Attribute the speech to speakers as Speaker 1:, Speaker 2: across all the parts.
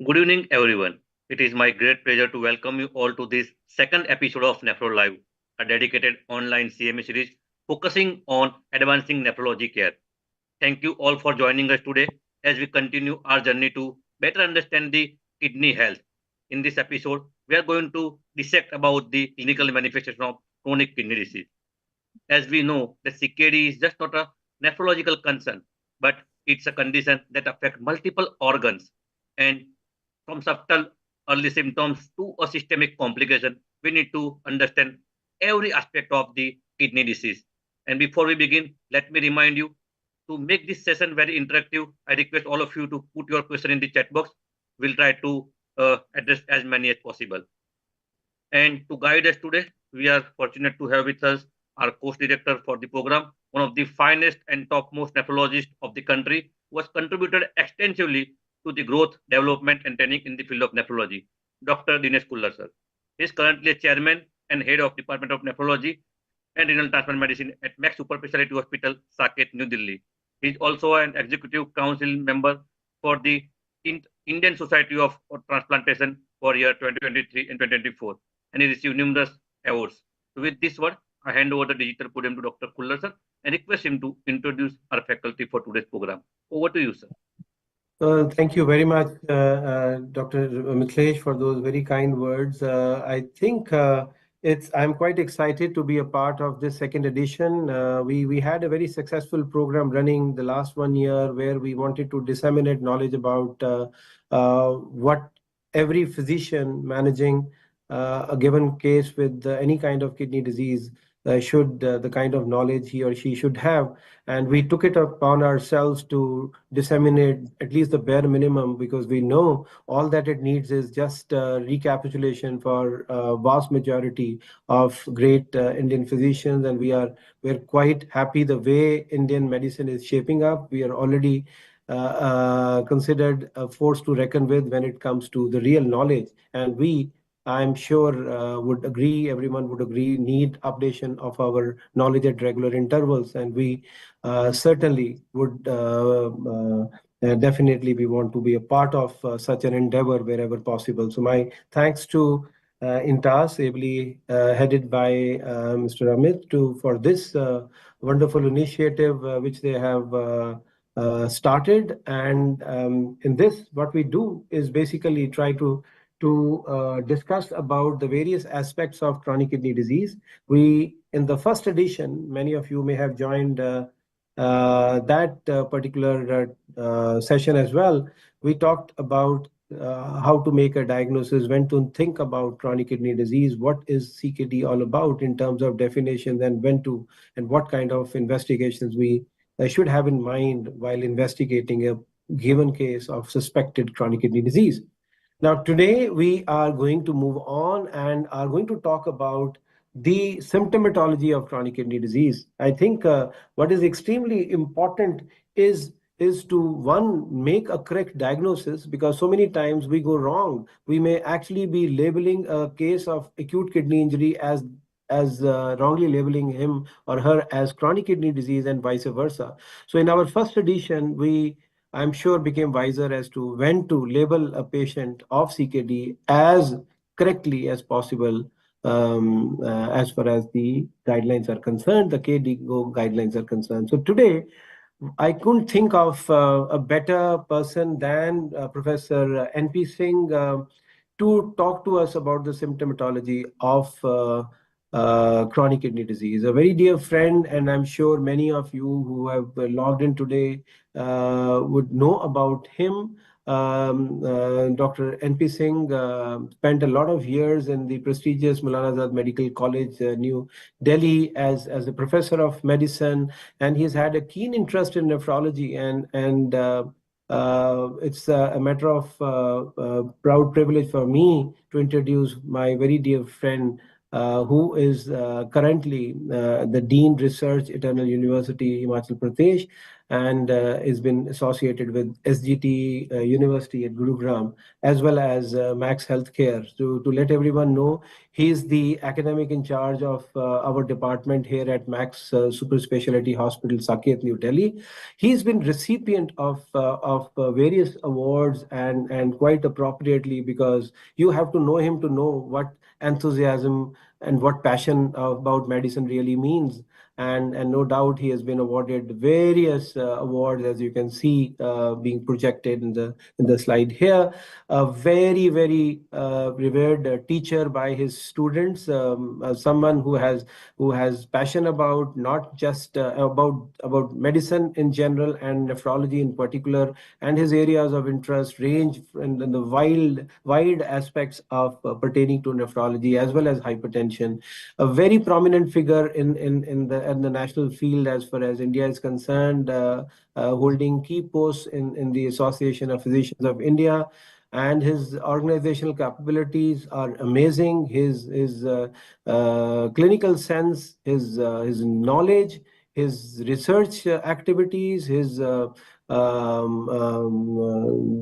Speaker 1: Good evening, everyone. It is my great pleasure to welcome you all to this second episode of Nephro Live, a dedicated online CMA series focusing on advancing nephrology care. Thank you all for joining us today as we continue our journey to better understand the kidney health. In this episode, we are going to dissect about the clinical manifestation of chronic kidney disease. As we know, the CKD is just not a nephrological concern, but it's a condition that affects multiple organs. And from subtle early symptoms to a systemic complication, we need to understand every aspect of the kidney disease. And before we begin, let me remind you to make this session very interactive. I request all of you to put your question in the chat box. We'll try to address as many as possible. And to guide us today, we are fortunate to have with us our course director for the program, one of the finest and topmost nephrologists of the country, who has contributed extensively to the growth, development, and training in the field of nephrology, Dr. Dinesh Kullar, sir. He is currently a chairman and head of Department of Nephrology and Renal Transplant Medicine at Max Super Specialty Hospital, Saket, New Delhi. He is also an executive council member for the Indian Society of Transplantation for year 2023 and 2024, and he received numerous awards. So with this word, I hand over the digital podium to Dr. Kullar, sir, and request him to introduce our faculty for today's program. Over to you, sir.
Speaker 2: Thank you very much, Dr. Mithilesh, for those very kind words. I think I'm quite excited to be a part of this second edition. We had a very successful program running the last 1 year where we wanted to disseminate knowledge about what every physician managing a given case with any kind of kidney disease should the kind of knowledge he or she should have. And we took it upon ourselves to disseminate at least the bare minimum, because we know all that it needs is just recapitulation for vast majority of great Indian physicians. And we're quite happy the way Indian medicine is shaping up. We are already considered a force to reckon with when it comes to the real knowledge. And I'm sure everyone would agree, need updation of our knowledge at regular intervals. And we certainly would definitely we want to be a part of such an endeavor wherever possible. So my thanks to INTAS, ably headed by Mr. Amit, for this wonderful initiative which they have started. And in this, what we do is basically try to discuss about the various aspects of chronic kidney disease. In the first edition, many of you may have joined that particular session as well. We talked about how to make a diagnosis, when to think about chronic kidney disease, what is CKD all about in terms of definition, and and what kind of investigations we should have in mind while investigating a given case of suspected chronic kidney disease. Now, today we are going to move on and are going to talk about the symptomatology of chronic kidney disease. I think what is extremely important is to, one, make a correct diagnosis, because so many times we go wrong. We may actually be labeling a case of acute kidney injury as wrongly labeling him or her as chronic kidney disease, and vice versa. So in our first edition, I'm sure became wiser as to when to label a patient of CKD as correctly as possible, as far as the guidelines are concerned, the KDIGO guidelines are concerned. So today, I couldn't think of a better person than Professor N.P. Singh to talk to us about the symptomatology of chronic kidney disease. A very dear friend, and I'm sure many of you who have logged in today would know about him. Dr. N.P. Singh spent a lot of years in the prestigious Maulana Azad Medical College, New Delhi, as a professor of medicine, and he's had a keen interest in nephrology. And it's a matter of proud privilege for me to introduce my very dear friend, who is currently the Dean Research, Eternal University, Himachal Pradesh, and has been associated with SGT University at Gurugram, as well as Max Healthcare. To let everyone know, he's the academic in charge of our department here at Max Super Specialty Hospital, Saket, New Delhi. He's been recipient of various awards, and quite appropriately, because you have to know him to know what enthusiasm and what passion about medicine really means. And no doubt he has been awarded various awards, as you can see being projected in the slide here. A very revered teacher by his students, someone who has passion about not just about medicine in general and nephrology in particular, and his areas of interest range in the wide aspects of pertaining to nephrology as well as hypertension. A very prominent figure in the national field as far as India is concerned, holding key posts in the Association of Physicians of India. And his organizational capabilities are amazing. His clinical sense, his knowledge, his research activities, his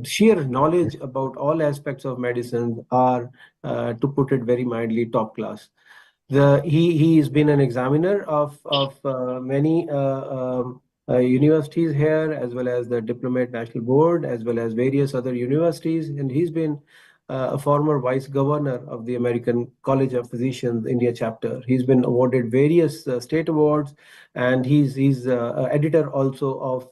Speaker 2: sheer knowledge about all aspects of medicine are, to put it very mildly, top class. He's been an examiner of many universities here, as well as the Diplomat National Board, as well as various other universities, and he's been a former vice governor of the American College of Physicians India chapter. He's been awarded various state awards, and he's editor also of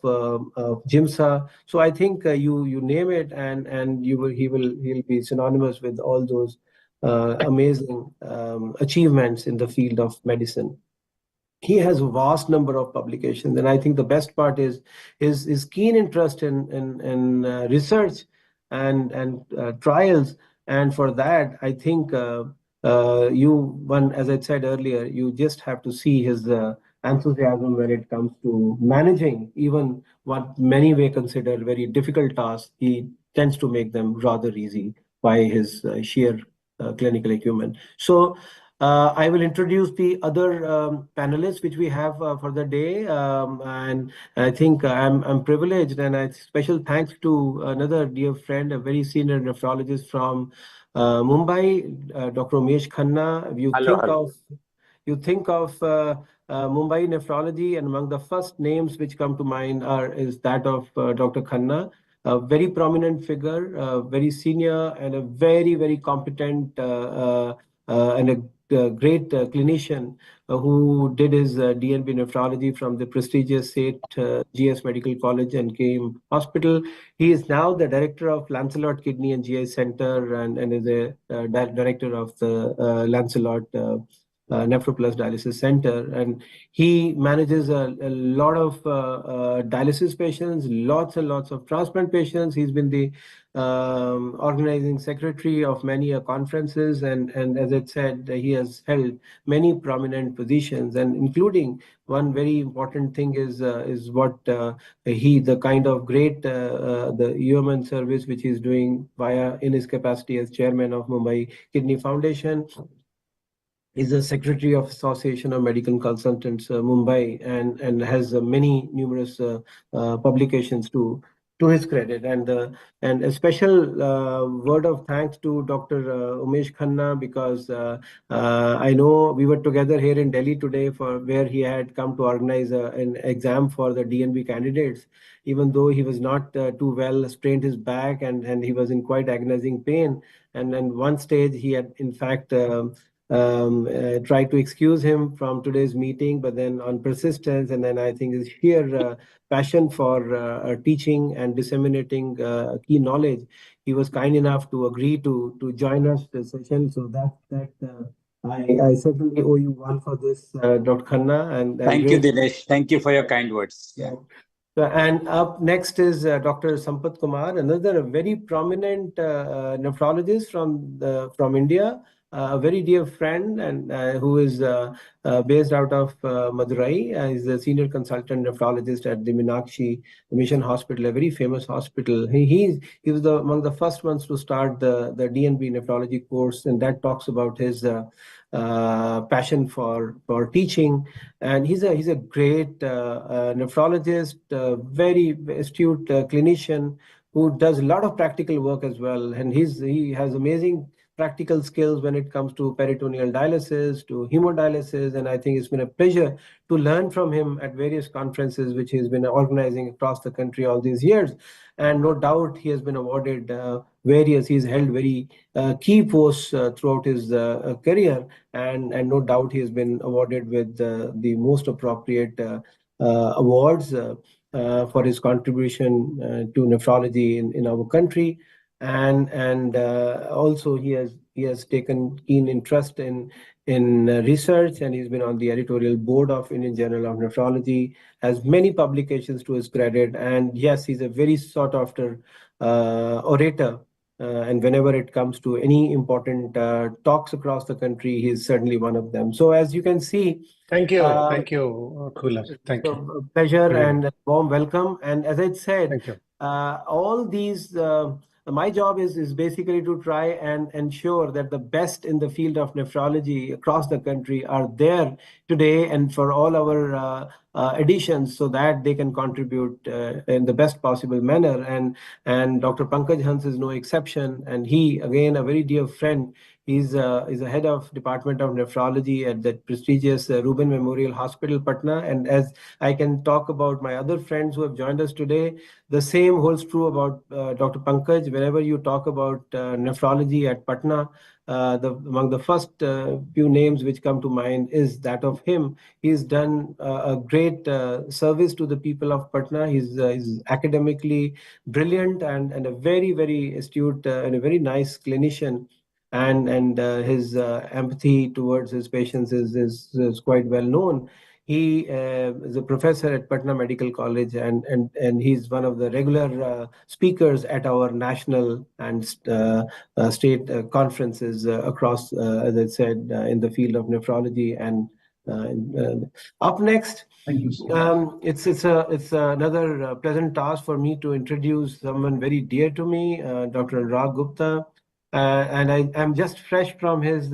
Speaker 2: JIMSA. So I think you name it, and he'll be synonymous with all those amazing achievements in the field of medicine. He has a vast number of publications, and I think the best part is his keen interest in research and trials. And for that, I think as I said earlier, you just have to see his enthusiasm when it comes to managing even what many may consider very difficult tasks. He tends to make them rather easy by his sheer clinical acumen. So I will introduce the other panelists which we have for the day, and I think I'm privileged, and special thanks to another dear friend, a very senior nephrologist from Mumbai, Dr. Umesh Khanna.
Speaker 3: Hello, hello.
Speaker 2: You think of Mumbai nephrology, and among the first names which come to mind is that of Dr. Khanna, a very prominent figure, very senior, and a very competent and a great clinician who did his DNB nephrology from the prestigious State GS Medical College and KM Hospital. He is now the director of Lancelot Kidney and GI Center, and is a director of the Lancelot Nephro Plus Dialysis Center, and he manages a lot of dialysis patients, lots and lots of transplant patients. He's been the organizing secretary of many conferences, and as I said, he has held many prominent positions, and including one very important thing is what the kind of great the human service which he's doing via in his capacity as chairman of Mumbai Kidney Foundation. Is the secretary of Association of Medical Consultants Mumbai, and has many numerous publications to his credit. And a special word of thanks to Dr. Umesh Khanna, because I know we were together here in Delhi today for where he had come to organize an exam for the DNB candidates. Even though he was not too well, sprained his back, and he was in quite agonizing pain. And then one stage he had in fact tried to excuse him from today's meeting, but then on persistence, and then I think his sheer passion for teaching and disseminating key knowledge, he was kind enough to agree to join us this session. So I certainly owe you one for this, Dr. Khanna, and
Speaker 3: Thank you,
Speaker 2: great.
Speaker 3: Dinesh. Thank you for your kind words.
Speaker 2: Yeah. And up next is Dr. Sampath Kumar, another very prominent nephrologist from India. a very dear friend and who is based out of Madurai. He's a senior consultant nephrologist at the Meenakshi Mission Hospital, a very famous hospital. He was among the first ones to start the DNB nephrology course, and that talks about his passion for teaching. And he's a great nephrologist, very astute clinician who does a lot of practical work as well. And he has amazing practical skills when it comes to peritoneal dialysis, to hemodialysis. And I think it's been a pleasure to learn from him at various conferences, which he's been organizing across the country all these years. And no doubt he has been awarded he's held very key posts throughout his career. And no doubt he has been awarded with the most appropriate awards for his contribution to nephrology in our country. And also he has taken keen interest in research, and he's been on the editorial board of Indian Journal of Nephrology, has many publications to his credit. And yes, he's a very sought after orator. And whenever it comes to any important talks across the country, he's certainly one of them. So as you can see,
Speaker 4: Thank you.
Speaker 2: uh,
Speaker 4: Thank you, Kula. Thank you.
Speaker 2: a pleasure
Speaker 4: Good evening.
Speaker 2: and a warm welcome. And as I said,
Speaker 4: Thank you.
Speaker 2: all these, my job is basically to try and ensure that the best in the field of nephrology across the country are there today and for all our editions, so that they can contribute in the best possible manner. And Dr. Pankaj Hans is no exception. And he, again, a very dear friend. He's a head of Department of Nephrology at that prestigious Reuben Memorial Hospital, Patna. And as I can talk about my other friends who have joined us today, the same holds true about Dr. Pankaj. Whenever you talk about nephrology at Patna, among the first few names which come to mind is that of him. He's done a great service to the people of Patna. He's academically brilliant and a very, very astute and a very nice clinician. And his empathy towards his patients is quite well known. He is a professor at Patna Medical College, and he's one of the regular speakers at our national and state conferences across, as I said, in the field of nephrology. And up next,
Speaker 5: Thank you so much.
Speaker 2: it's another pleasant task for me to introduce someone very dear to me, Dr. Anurag Gupta. And I'm just fresh from his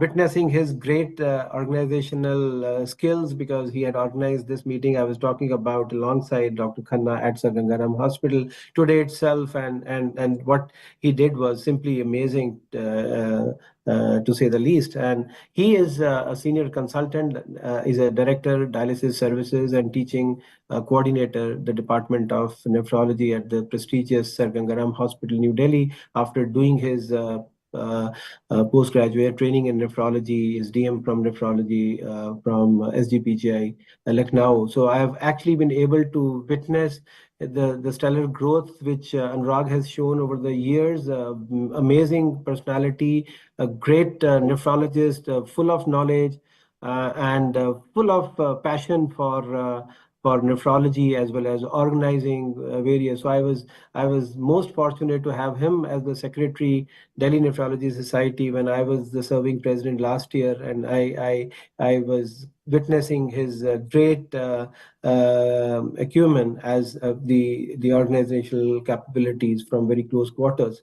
Speaker 2: witnessing his great organizational skills, because he had organized this meeting I was talking about alongside Dr. Khanna at Sir Gangaram Hospital today itself. And what he did was simply amazing, to say the least. And he is a senior consultant, is a director, dialysis services and teaching coordinator, the Department of Nephrology at the prestigious Sir Gangaram Hospital, New Delhi, after doing his postgraduate training in nephrology, his DM from nephrology from SGPGI Lucknow. So I have actually been able to witness the stellar growth which Anurag has shown over the years. Amazing personality, a great nephrologist, full of knowledge and full of passion for nephrology, as well as organizing various. So I was most fortunate to have him as the secretary, Delhi Nephrology Society, when I was the serving president last year, and I was witnessing his great acumen as the organizational capabilities from very close quarters.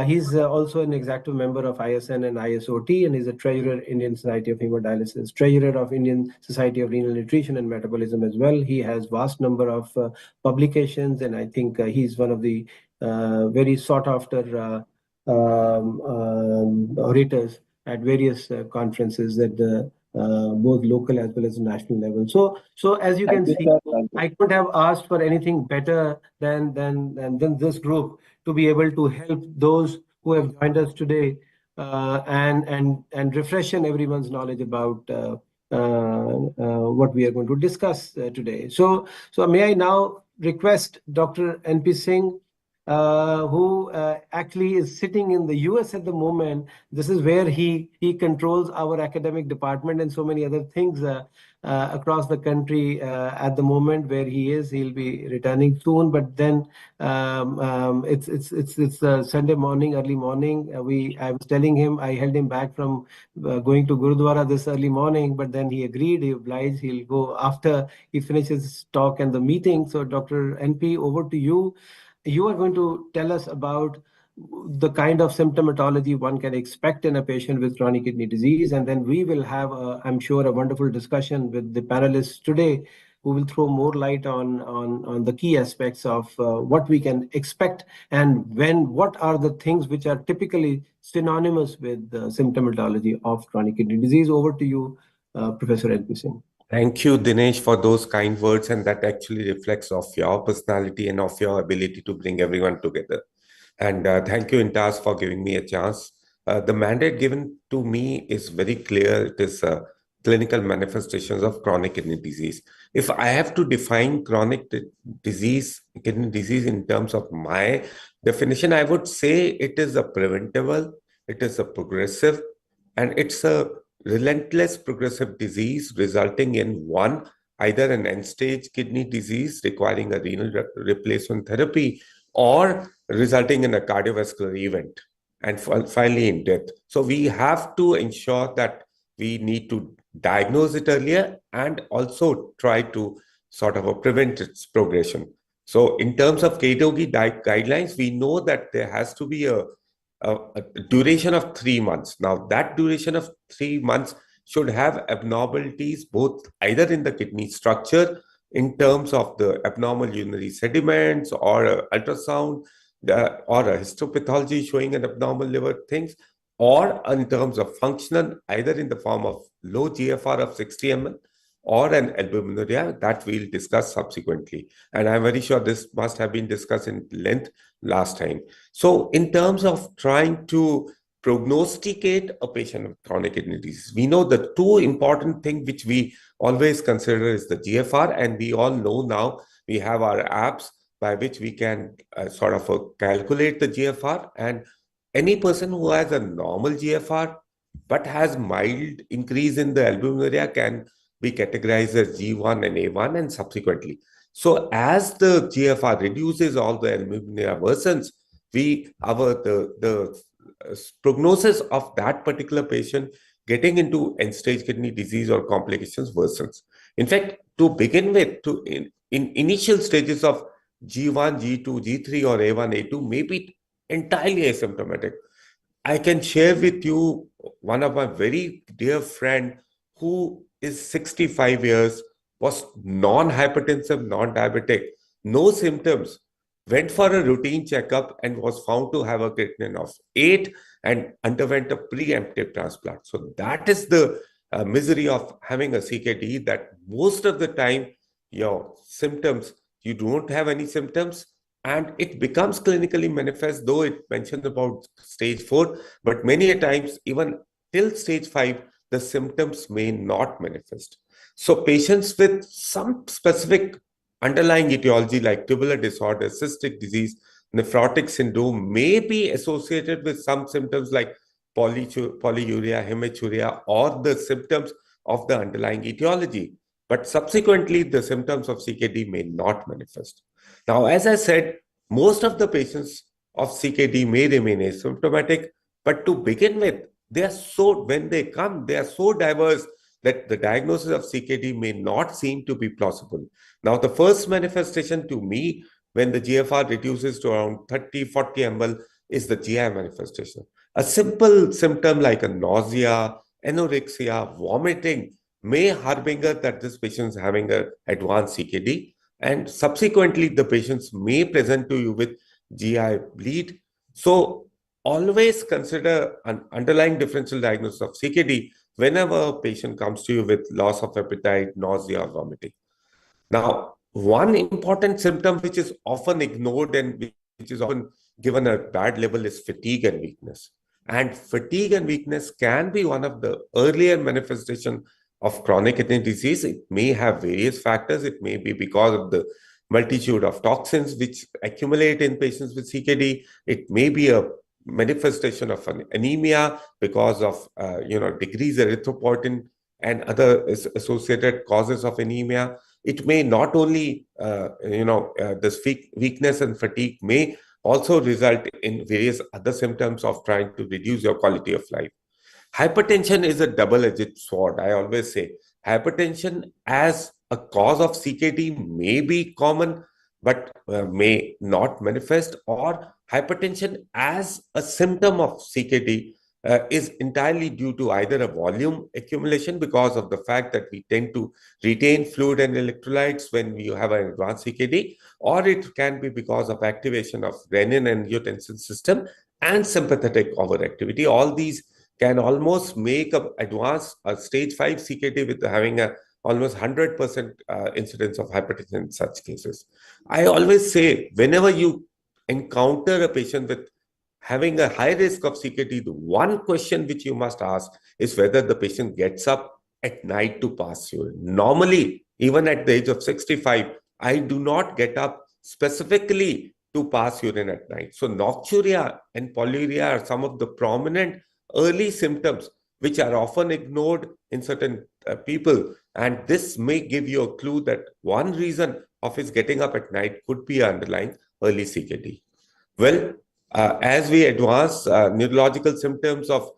Speaker 2: He's also an executive member of ISN and ISOT, and is a treasurer Indian Society of Hemodialysis, treasurer of Indian Society of Renal Nutrition and Metabolism as well. He has vast number of publications, and I think he's one of the very sought after orators at various conferences at the both local as well as national level. So as you can see, I couldn't have asked for anything better than this group to be able to help those who have joined us today and refreshen everyone's knowledge about what we are going to discuss today. So may I now request Dr. N.P. Singh who actually is sitting in the US at the moment. This is where he controls our academic department and so many other things across the country at the moment where he is. He'll be returning soon, but then it's Sunday morning, early morning. I was telling him, I held him back from going to Gurudwara this early morning, but then he agreed, he obliged, he'll go after he finishes his talk and the meeting. So Dr. NP, over to you. You are going to tell us about the kind of symptomatology one can expect in a patient with chronic kidney disease. And then we will have, I'm sure, a wonderful discussion with the panelists today who will throw more light on the key aspects of what we can expect and what are the things which are typically synonymous with the symptomatology of chronic kidney disease. Over to you, Professor L.P. Singh.
Speaker 5: Thank you, Dinesh, for those kind words, and that actually reflects of your personality and of your ability to bring everyone together. And thank you, Intas, for giving me a chance. The mandate given to me is very clear. It is clinical manifestations of chronic kidney disease. If I have to define chronic kidney disease in terms of my definition, I would say it is a preventable, it is a progressive, and it's a relentless progressive disease resulting in one, either an end-stage kidney disease requiring a renal replacement therapy or resulting in a cardiovascular event and finally in death. So we have to ensure that we need to diagnose it earlier and also try to sort of prevent its progression. So in terms of KDOGI guidelines, we know that there has to be a duration of 3 months. Now, that duration of 3 months should have abnormalities both either in the kidney structure in terms of the abnormal urinary sediments or ultrasound or a histopathology showing an abnormal liver things, or in terms of functional, either in the form of low GFR of 60 ml or an albuminuria that we'll discuss subsequently. And I'm very sure this must have been discussed in length last time. So in terms of trying to prognosticate a patient with chronic kidney disease, we know the two important things which we always consider is the GFR, and we all know now we have our apps by which we can sort of calculate the GFR, and any person who has a normal GFR but has mild increase in the albuminuria can be categorized as G1 and A1 and subsequently. So as the GFR reduces, all the albuminuria worsens, the prognosis of that particular patient getting into end-stage kidney disease or complications worsens. In fact, to begin with, in initial stages of G1, G2, G3 or A1, A2 may be entirely asymptomatic. I can share with you one of my very dear friend who is 65 years, was non-hypertensive, non-diabetic, no symptoms, went for a routine checkup and was found to have a creatinine of 8 and underwent a preemptive transplant. So that is the misery of having a CKD, that most of the time your symptoms, you don't have any symptoms, and it becomes clinically manifest, though it mentions about stage 4, but many a times, even till stage 5, the symptoms may not manifest. So patients with some specific underlying etiology like tubular disorder, cystic disease, nephrotic syndrome may be associated with some symptoms like polyuria, hematuria, or the symptoms of the underlying etiology. But subsequently, the symptoms of CKD may not manifest. Now, as I said, most of the patients of CKD may remain asymptomatic, but to begin with, when they come, they are so diverse that the diagnosis of CKD may not seem to be plausible. Now, the first manifestation to me, when the GFR reduces to around 30, 40 ml, is the GI manifestation. A simple symptom like a nausea, anorexia, vomiting may harbinger that this patient is having an advanced CKD. And subsequently, the patients may present to you with GI bleed. So always consider an underlying differential diagnosis of CKD whenever a patient comes to you with loss of appetite, nausea, or vomiting. Now, one important symptom which is often ignored and which is often given a bad label is fatigue and weakness. And fatigue and weakness can be one of the earlier manifestations of chronic kidney disease. It may have various factors. It may be because of the multitude of toxins which accumulate in patients with CKD. It may be a manifestation of an anemia because of decreased erythropoietin and other associated causes of anemia. It may not only this weakness and fatigue may also result in various other symptoms of trying to reduce your quality of life. Hypertension is a double-edged sword. I always say hypertension as a cause of CKD may be common, but may not manifest, or hypertension as a symptom of CKD is entirely due to either a volume accumulation because of the fact that we tend to retain fluid and electrolytes when you have an advanced CKD, or it can be because of activation of renin and angiotensin system and sympathetic overactivity. All these can almost make a stage 5 CKD with having a almost 100% incidence of hypertension in such cases. I always say, whenever you encounter a patient with having a high risk of CKD, the one question which you must ask is whether the patient gets up at night to pass urine. Normally, even at the age of 65, I do not get up specifically to pass urine at night. So nocturia and polyuria are some of the prominent early symptoms which are often ignored in certain people. And this may give you a clue that one reason of his getting up at night could be underlying early CKD. Well, as we advance, neurological symptoms of,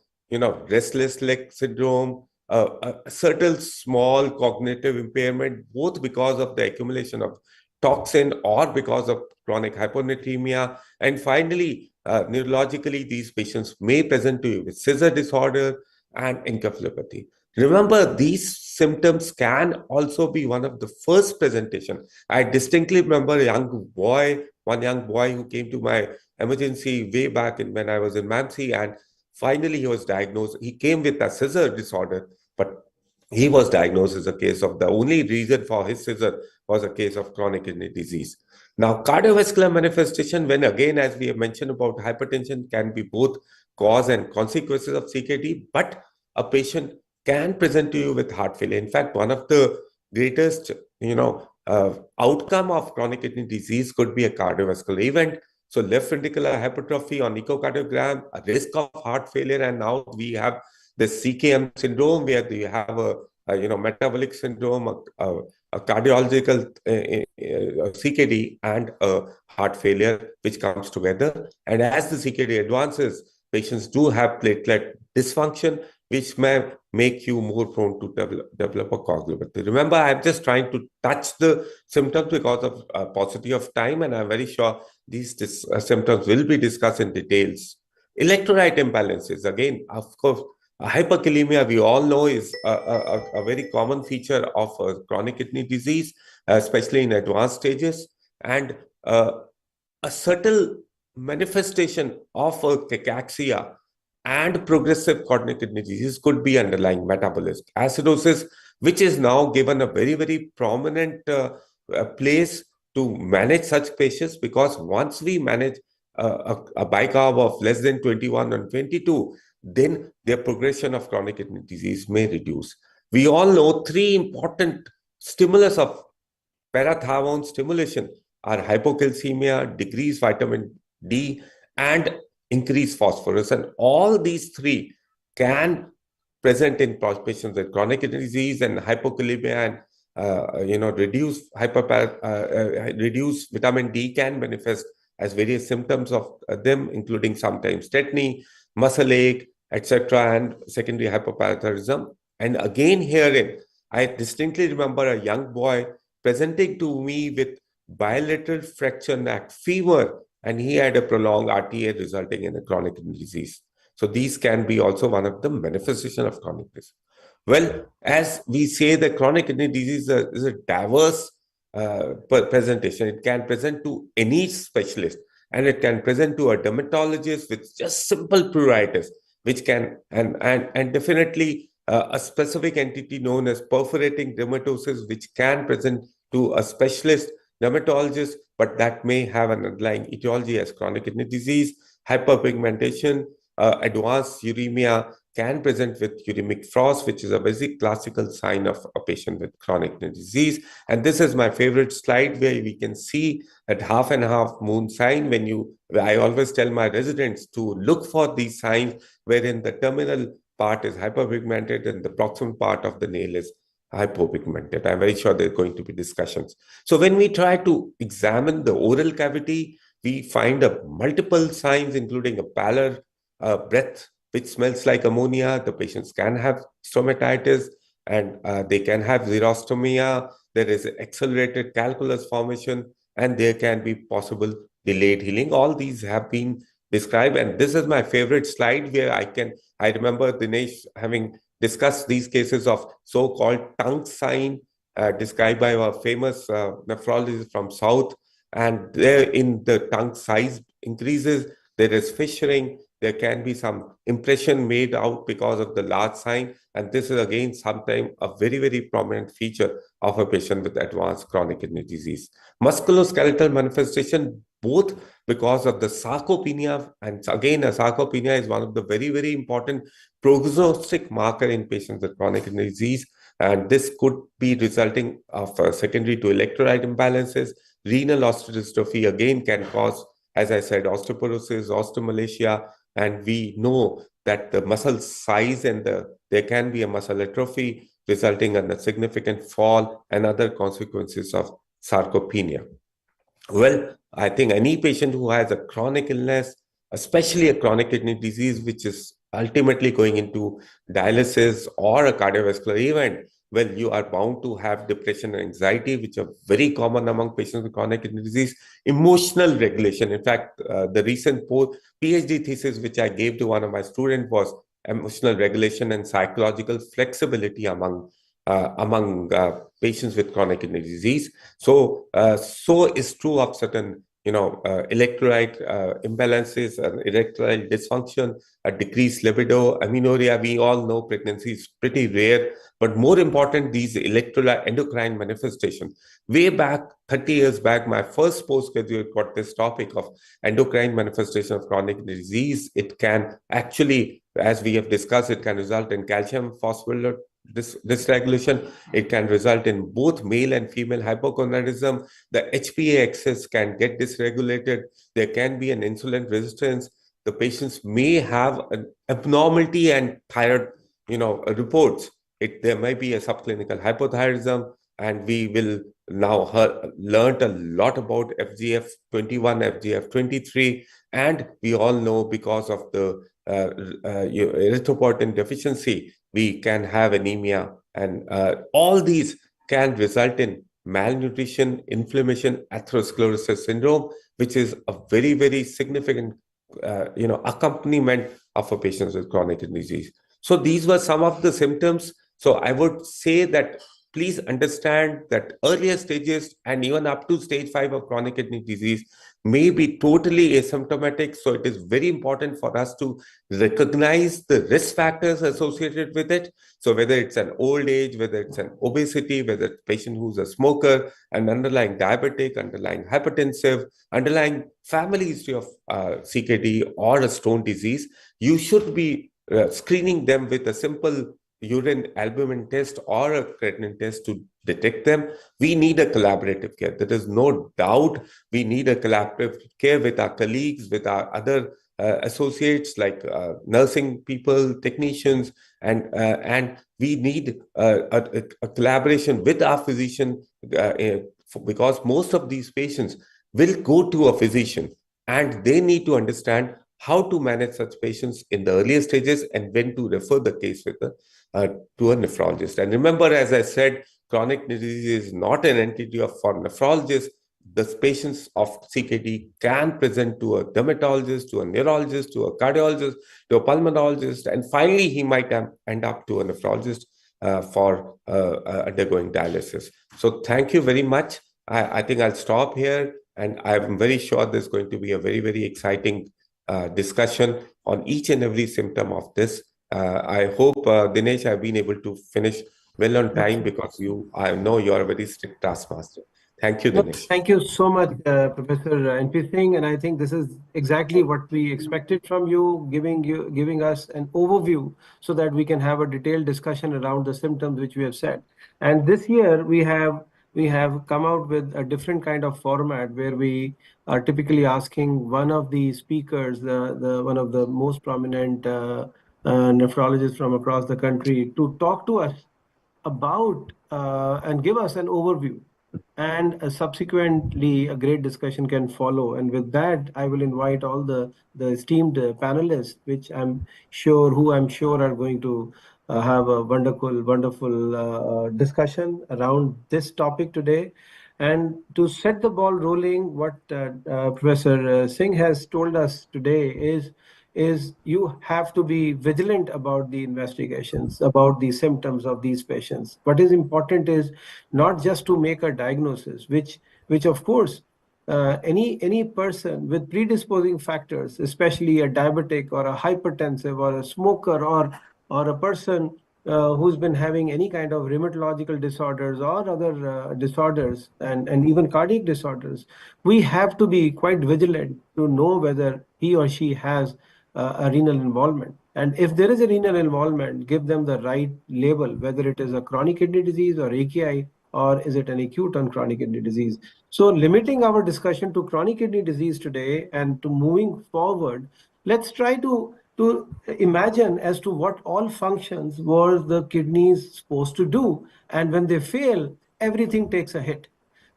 Speaker 5: restless leg syndrome, a certain small cognitive impairment, both because of the accumulation of toxin or because of chronic hyponatremia. And finally, neurologically, these patients may present to you with seizure disorder and encephalopathy. Remember, these symptoms can also be one of the first presentation. I distinctly remember one young boy who came to my emergency way back when I was in Mansi, and finally he was diagnosed. He came with a seizure disorder, but he was diagnosed as a case of the only reason for his seizure was a case of chronic kidney disease. Now, cardiovascular manifestation, when again, as we have mentioned about hypertension, can be both cause and consequences of CKD, but a patient can present to you with heart failure. In fact, one of the greatest, outcome of chronic kidney disease could be a cardiovascular event. So left ventricular hypertrophy on echocardiogram, a risk of heart failure, and now we have the CKM syndrome where you have a metabolic syndrome, a cardiological CKD, and a heart failure, which comes together. And as the CKD advances, patients do have platelet dysfunction, which may make you more prone to develop a coagulopathy. Remember, I'm just trying to touch the symptoms because of paucity of time, and I'm very sure these symptoms will be discussed in details. Electrolyte imbalances, again, of course, hyperkalemia, we all know, is a very common feature of chronic kidney disease, especially in advanced stages. And a subtle manifestation of cachexia and progressive chronic kidney disease could be underlying metabolism. Acidosis, which is now given a very, very prominent place to manage such patients, because once we manage a bicarb of less than 21 and 22, then their progression of chronic kidney disease may reduce. We all know three important stimulus of parathyroid stimulation are hypocalcemia, decreased vitamin D, and increased phosphorus. And all these three can present in patients with chronic kidney disease and hypokalemia, and reduced vitamin D can manifest as various symptoms of them, including sometimes tetany, muscle ache, etc., and secondary hypoparathyroidism. And again, herein, I distinctly remember a young boy presenting to me with bilateral fracture neck fever, and he had a prolonged RTA resulting in a chronic kidney disease. So these can be also one of the manifestations of chronic disease. Well, as we say, the chronic kidney disease is a diverse presentation. It can present to any specialist, and it can present to a dermatologist with just simple pruritus, which can, and definitely a specific entity known as perforating dermatosis, which can present to a specialist dermatologist, but that may have an underlying etiology as chronic kidney disease, hyperpigmentation, advanced uremia, can present with uremic frost, which is a very classical sign of a patient with chronic kidney disease. And this is my favorite slide where we can see at half and half moon sign. I always tell my residents to look for these signs wherein the terminal part is hyperpigmented and the proximal part of the nail is hypopigmented. I'm very sure there are going to be discussions. So when we try to examine the oral cavity, we find multiple signs, including a pallor, breath which smells like ammonia. The patients can have stomatitis and they can have xerostomia. There is accelerated calculus formation and there can be possible delayed healing. All these have been described. And this is my favorite slide where I remember Dinesh having discussed these cases of so-called tongue sign described by our famous nephrologist from South. And there in the tongue size increases, there is fissuring, there can be some impression made out because of the large sign. And this is again sometimes a very, very prominent feature of a patient with advanced chronic kidney disease. Musculoskeletal manifestation, both because of the sarcopenia, and again, a sarcopenia is one of the very, very important prognostic marker in patients with chronic kidney disease. And this could be resulting of secondary to electrolyte imbalances. Renal osteodystrophy again can cause, as I said, osteoporosis, osteomalacia, and we know that the muscle size and there can be a muscle atrophy resulting in a significant fall and other consequences of sarcopenia. Well, I think any patient who has a chronic illness, especially a chronic kidney disease, which is ultimately going into dialysis or a cardiovascular event, well, you are bound to have depression and anxiety, which are very common among patients with chronic kidney disease. Emotional regulation. In fact, the recent PhD thesis, which I gave to one of my students, was emotional regulation and psychological flexibility among patients with chronic kidney disease. So is true of certain, electrolyte imbalances, erectile dysfunction, a decreased libido, amenorrhea. We all know pregnancy is pretty rare, but more important, these electrolyte endocrine manifestations. Way back, 30 years back, my first postgraduate got this topic of endocrine manifestation of chronic kidney disease. It can actually, as we have discussed, it can result in calcium phospholipid dysregulation. It can result in both male and female hypogonadism. The HPA axis can get dysregulated. There can be an insulin resistance. The patients may have an abnormality and thyroid, reports. There may be a subclinical hypothyroidism, and we will now learned a lot about FGF21, FGF23, and we all know because of the erythropoietin deficiency, we can have anemia, and all these can result in malnutrition, inflammation, atherosclerosis syndrome, which is a very, very significant, accompaniment of a patient with chronic kidney disease. So these were some of the symptoms. So I would say that please understand that earlier stages and even up to stage 5 of chronic kidney disease may be totally asymptomatic. So it is very important for us to recognize the risk factors associated with it. So whether it's an old age, whether it's an obesity, whether it's a patient who's a smoker, an underlying diabetic, underlying hypertensive, underlying family history of CKD or a stone disease, you should be screening them with a simple urine albumin test or a creatinine test to detect them. We need a collaborative care. There is no doubt we need a collaborative care with our colleagues, with our other associates like nursing people, technicians, and we need a collaboration with our physician because most of these patients will go to a physician and they need to understand how to manage such patients in the earlier stages and when to refer the case with to a nephrologist. And remember, as I said, chronic disease is not an entity for nephrologists. The patients of CKD can present to a dermatologist, to a neurologist, to a cardiologist, to a pulmonologist, and finally he might end up to a nephrologist for undergoing dialysis. So thank you very much. I think I'll stop here, and I'm very sure there's going to be a very, very exciting discussion on each and every symptom of this. I hope, Dinesh, I've been able to finish well on time because I know you're a very strict taskmaster. Thank you,
Speaker 2: No,
Speaker 5: Dinesh.
Speaker 2: thank you so much, Professor NP Singh, and I think this is exactly what we expected from you, giving us an overview so that we can have a detailed discussion around the symptoms which we have said. And this year we have come out with a different kind of format where we are typically asking one of the speakers, the one of the most prominent nephrologists from across the country, to talk to us about and give us an overview, and subsequently a great discussion can follow. And with that, I will invite all the esteemed panelists, who I'm sure are going to have a wonderful discussion around this topic today. And to set the ball rolling, what Professor Singh has told us today is you have to be vigilant about the investigations, about the symptoms of these patients. What is important is not just to make a diagnosis, which of course any person with predisposing factors, especially a diabetic or a hypertensive or a smoker or a person who's been having any kind of rheumatological disorders or other disorders, and even cardiac disorders, we have to be quite vigilant to know whether he or she has a renal involvement. And if there is a renal involvement, give them the right label, whether it is a chronic kidney disease or AKI, or is it an acute on chronic kidney disease. So limiting our discussion to chronic kidney disease today and to moving forward, let's try to imagine as to what all functions were the kidneys supposed to do. And when they fail, everything takes a hit.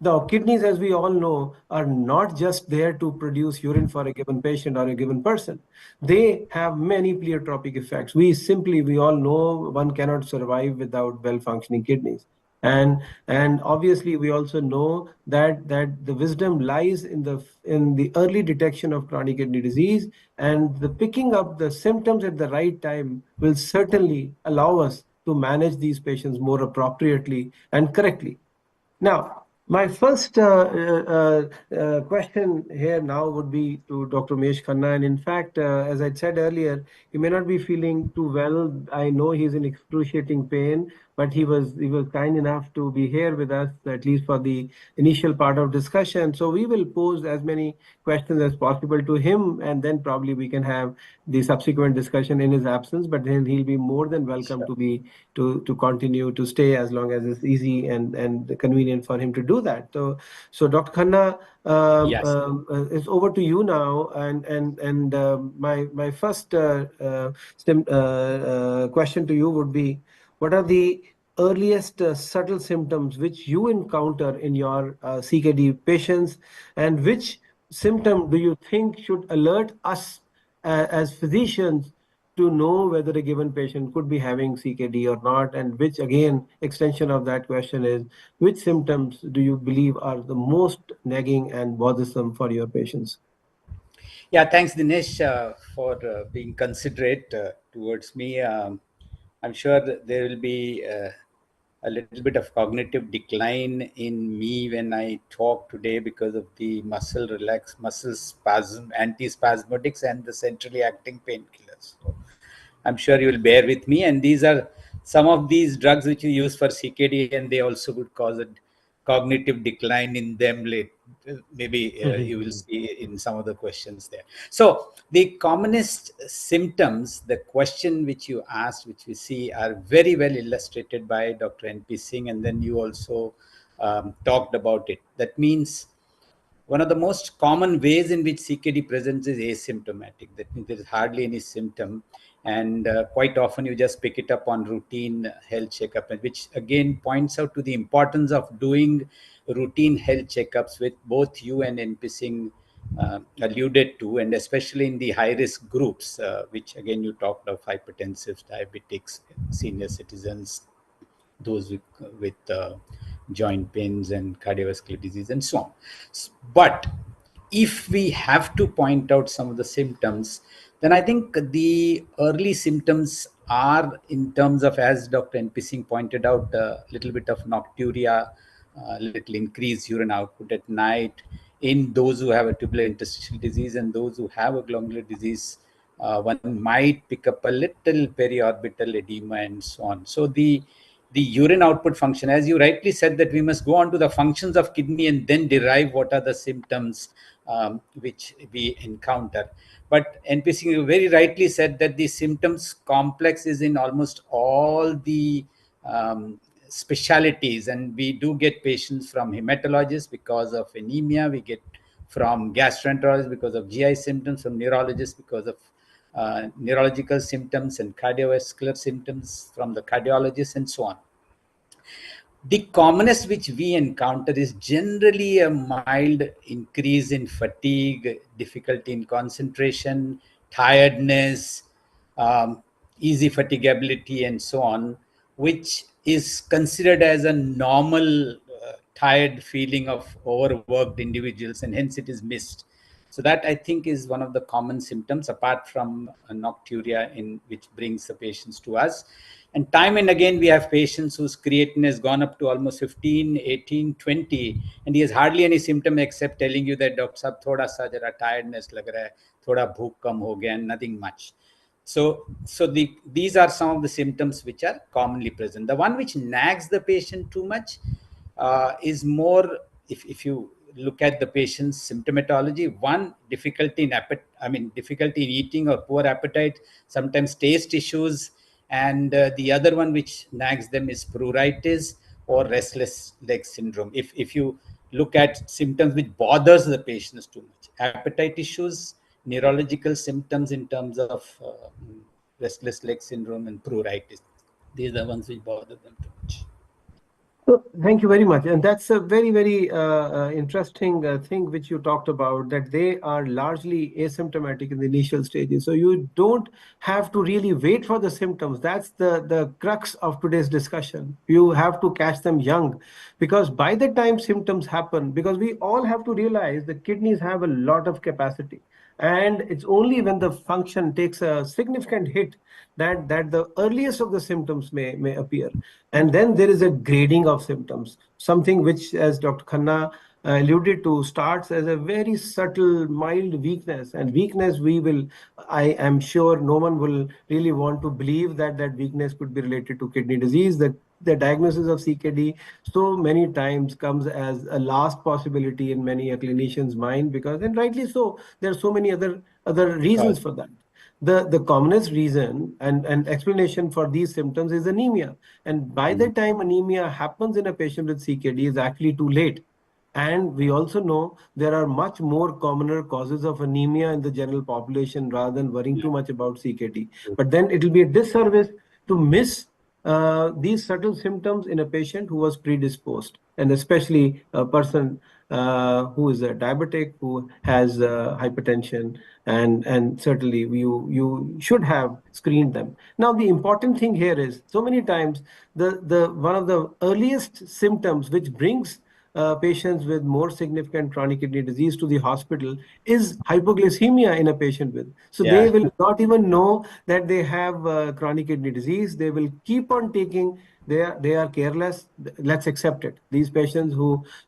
Speaker 2: The kidneys, as we all know, are not just there to produce urine for a given patient or a given person. They have many pleiotropic effects. We all know one cannot survive without well-functioning kidneys. And obviously we also know that the wisdom lies in the early detection of chronic kidney disease, and the picking up the symptoms at the right time will certainly allow us to manage these patients more appropriately and correctly. Now, my first question here now would be to Dr. Mesh Khanna. And in fact, as I said earlier, he may not be feeling too well. I know he's in excruciating pain, but he was kind enough to be here with us, at least for the initial part of discussion. So we will pose as many questions as possible to him, and then probably we can have the subsequent discussion in his absence. But then he'll be more than welcome to continue to stay as long as it's easy and convenient for him to do that. So Dr. Khanna,
Speaker 3: Yes.
Speaker 2: it's over to you now. And my first question to you would be, what are the earliest subtle symptoms which you encounter in your CKD patients, and which symptom do you think should alert us as physicians to know whether a given patient could be having CKD or not? And which, again, extension of that question is, which symptoms do you believe are the most nagging and bothersome for your patients?
Speaker 3: Yeah, thanks, Dinesh, for being considerate towards me. I'm sure that there will be a little bit of cognitive decline in me when I talk today because of the muscle spasm, antispasmodics, and the centrally acting painkillers. So I'm sure you will bear with me. And these are some of these drugs which you use for CKD, and they also would cause a cognitive decline in them late. Maybe you will see in some of the questions there. So the commonest symptoms, the question which you asked, which we see, are very well illustrated by Dr. NP Singh, and then you also talked about it. That means one of the most common ways in which CKD presents is asymptomatic. That means there is hardly any symptom, and quite often you just pick it up on routine health checkup, which again points out to the importance of doing routine health checkups, with both you and NP Singh alluded to, and especially in the high risk groups, which again you talked of: hypertensive, diabetics, senior citizens, those with joint pains and cardiovascular disease and so on. But if we have to point out some of the symptoms, then I think the early symptoms are, in terms of, as Dr. NP Singh pointed out, a little bit of nocturia, a little increased urine output at night in those who have a tubular interstitial disease, and those who have a glomerular disease, one might pick up a little periorbital edema and so on. So the the urine output function. As you rightly said, that we must go on to the functions of kidney and then derive what are the symptoms which we encounter. But NPC very rightly said that the symptoms complex is in almost all the specialities, and we do get patients from hematologists because of anemia, we get from gastroenterologists because of GI symptoms, from neurologists because of neurological symptoms, and cardiovascular symptoms from the cardiologists, and so on. The commonest which we encounter is generally a mild increase in fatigue, difficulty in concentration, tiredness, easy fatigability, and so on, which is considered as a normal tired feeling of overworked individuals, and hence it is missed. So that, I think, is one of the common symptoms, apart from nocturia, which brings the patients to us. And time and again, we have patients whose creatinine has gone up to almost 15, 18, 20, and he has hardly any symptom except telling you that, Doctor Sahab, thoda sa jara tiredness lag raha hai, thoda bhook kam ho gaya, and nothing much. So these are some of the symptoms which are commonly present. The one which nags the patient too much is more, if you look at the patient's symptomatology, one, difficulty in difficulty in eating or poor appetite, sometimes taste issues, and the other one which nags them is pruritus or restless leg syndrome. If you look at symptoms which bothers the patients too much, appetite issues, neurological symptoms in terms of restless leg syndrome, and pruritus, these are the ones which bother them too much.
Speaker 2: So thank you very much. And that's a very, very interesting thing which you talked about, that they are largely asymptomatic in the initial stages. So you don't have to really wait for the symptoms. That's the crux of today's discussion. You have to catch them young, because by the time symptoms happen, because we all have to realize the kidneys have a lot of capacity. And it's only when the function takes a significant hit that the earliest of the symptoms may appear. And then there is a grading of symptoms, something which, as Dr. Khanna alluded to, starts as a very subtle, mild weakness. And weakness, I am sure no one will really want to believe that that weakness could be related to kidney disease. The diagnosis of CKD so many times comes as a last possibility in many a clinician's mind, because, and rightly so, there are so many other reasons for that. The commonest reason and explanation for these symptoms is anemia. And by the time anemia happens in a patient with CKD, is actually too late. And we also know there are much more commoner causes of anemia in the general population, rather than worrying too much about CKD. But then it will be a disservice to miss these subtle symptoms in a patient who was predisposed, and especially a person who is a diabetic, who has hypertension, and certainly you should have screened them. Now, the important thing here is, so many times the one of the earliest symptoms which brings patients with more significant chronic kidney disease to the hospital is hypoglycemia in a patient with. So they will not even know that they have chronic kidney disease. They will keep on taking, they are careless. Let's accept it. These patients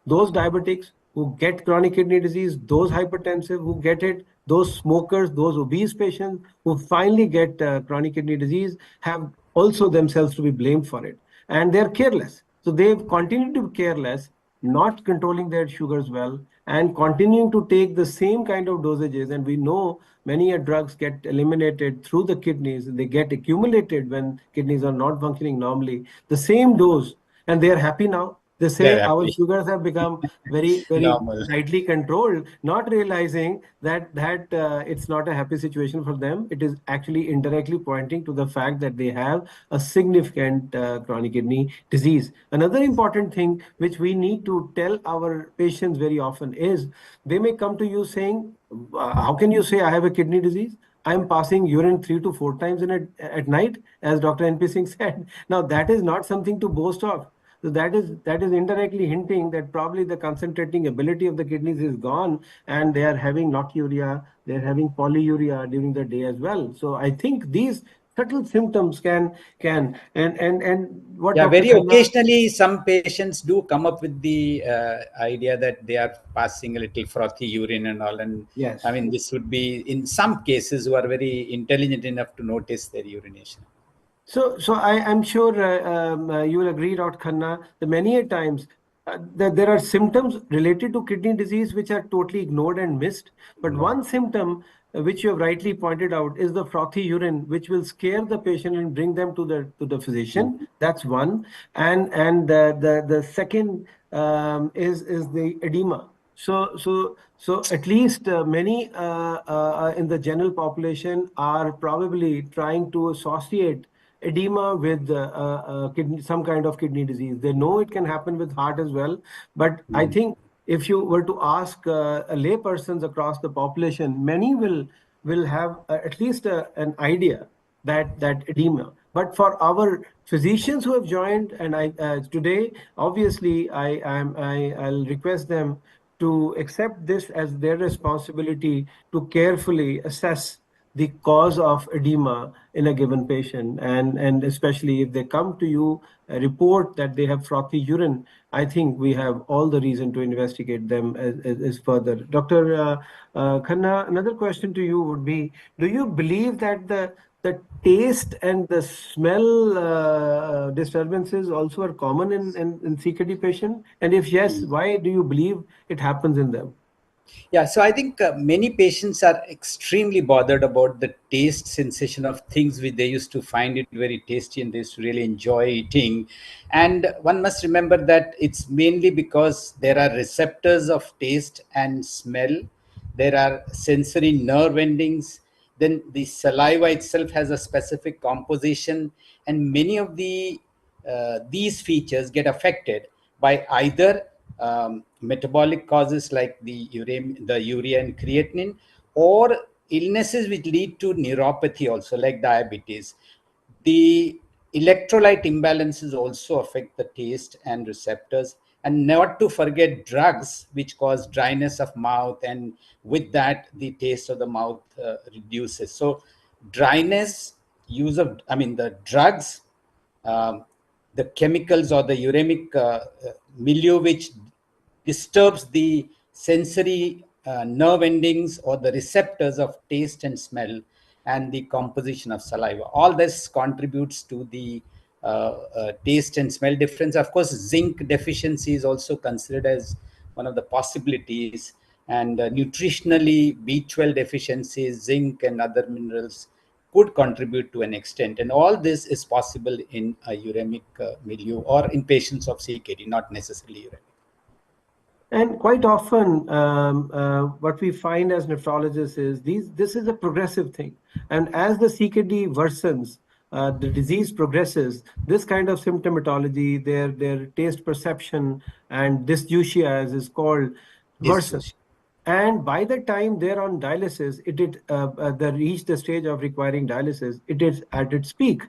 Speaker 2: those diabetics who get chronic kidney disease, those hypertensive who get it, those smokers, those obese patients who finally get chronic kidney disease, have also themselves to be blamed for it. And they're careless. So they've continued to be careless, not controlling their sugars well, and continuing to take the same kind of dosages. And we know many drugs get eliminated through the kidneys. They get accumulated when kidneys are not functioning normally. The same dose, and they are happy now. They say our sugars have become very, very tightly controlled, not realizing that it's not a happy situation for them. It is actually indirectly pointing to the fact that they have a significant chronic kidney disease. Another important thing which we need to tell our patients very often is, they may come to you saying, how can you say I have a kidney disease? I'm passing urine 3 to 4 times at night, as Dr. NP Singh said. Now, that is not something to boast of. So that is indirectly hinting that probably the concentrating ability of the kidneys is gone, and they are having nocturia, they're having polyuria during the day as well. So I think these subtle symptoms can and what Dr.
Speaker 3: Very
Speaker 2: Khanna,
Speaker 3: occasionally some patients do come up with the idea that they are passing a little frothy urine and all, and
Speaker 2: yes,
Speaker 3: I mean, this would be in some cases who are very intelligent enough to notice their urination.
Speaker 2: So I'm sure you will agree, Dr. Khanna, that many a times that there are symptoms related to kidney disease which are totally ignored and missed. But one symptom which you have rightly pointed out is the frothy urine, which will scare the patient and bring them to the physician. That's one. And the second is the edema. So at least many in the general population are probably trying to associate edema with kidney, some kind of kidney disease. They know it can happen with heart as well, but I think if you were to ask lay persons across the population, many will have at least an idea that edema. But for our physicians who have joined, and I today, obviously, I'll request them to accept this as their responsibility to carefully assess the cause of edema in a given patient, and especially if they come to you report that they have frothy urine, I think we have all the reason to investigate them as further. Dr. Khanna, another question to you would be, do you believe that the taste and the smell disturbances also are common in CKD patient? And if yes, why do you believe it happens in them?
Speaker 3: Yeah, so I think many patients are extremely bothered about the taste sensation of things which they used to find it very tasty and they used to really enjoy eating. And one must remember that it's mainly because there are receptors of taste and smell, there are sensory nerve endings, then the saliva itself has a specific composition, and many of these features get affected by either metabolic causes like the urea and creatinine, or illnesses which lead to neuropathy also like diabetes. The electrolyte imbalances also affect the taste and receptors, and not to forget drugs which cause dryness of mouth, and with that the taste of the mouth reduces. So dryness, use of, I mean, the drugs, um, the chemicals or the uremic milieu which disturbs the sensory nerve endings or the receptors of taste and smell, and the composition of saliva. All this contributes to the taste and smell difference. Of course, zinc deficiency is also considered as one of the possibilities, and nutritionally, B12 deficiencies, zinc, and other minerals could contribute to an extent. And all this is possible in a uremic milieu or in patients of CKD, not necessarily uremic.
Speaker 2: And quite often, what we find as nephrologists is this is a progressive thing. And as the CKD worsens, the disease progresses, this kind of symptomatology, their taste perception and dysgeusia, as is called, worsen.
Speaker 3: Dysgeusia.
Speaker 2: And by the time they're on dialysis, they reach the stage of requiring dialysis, it is at its peak.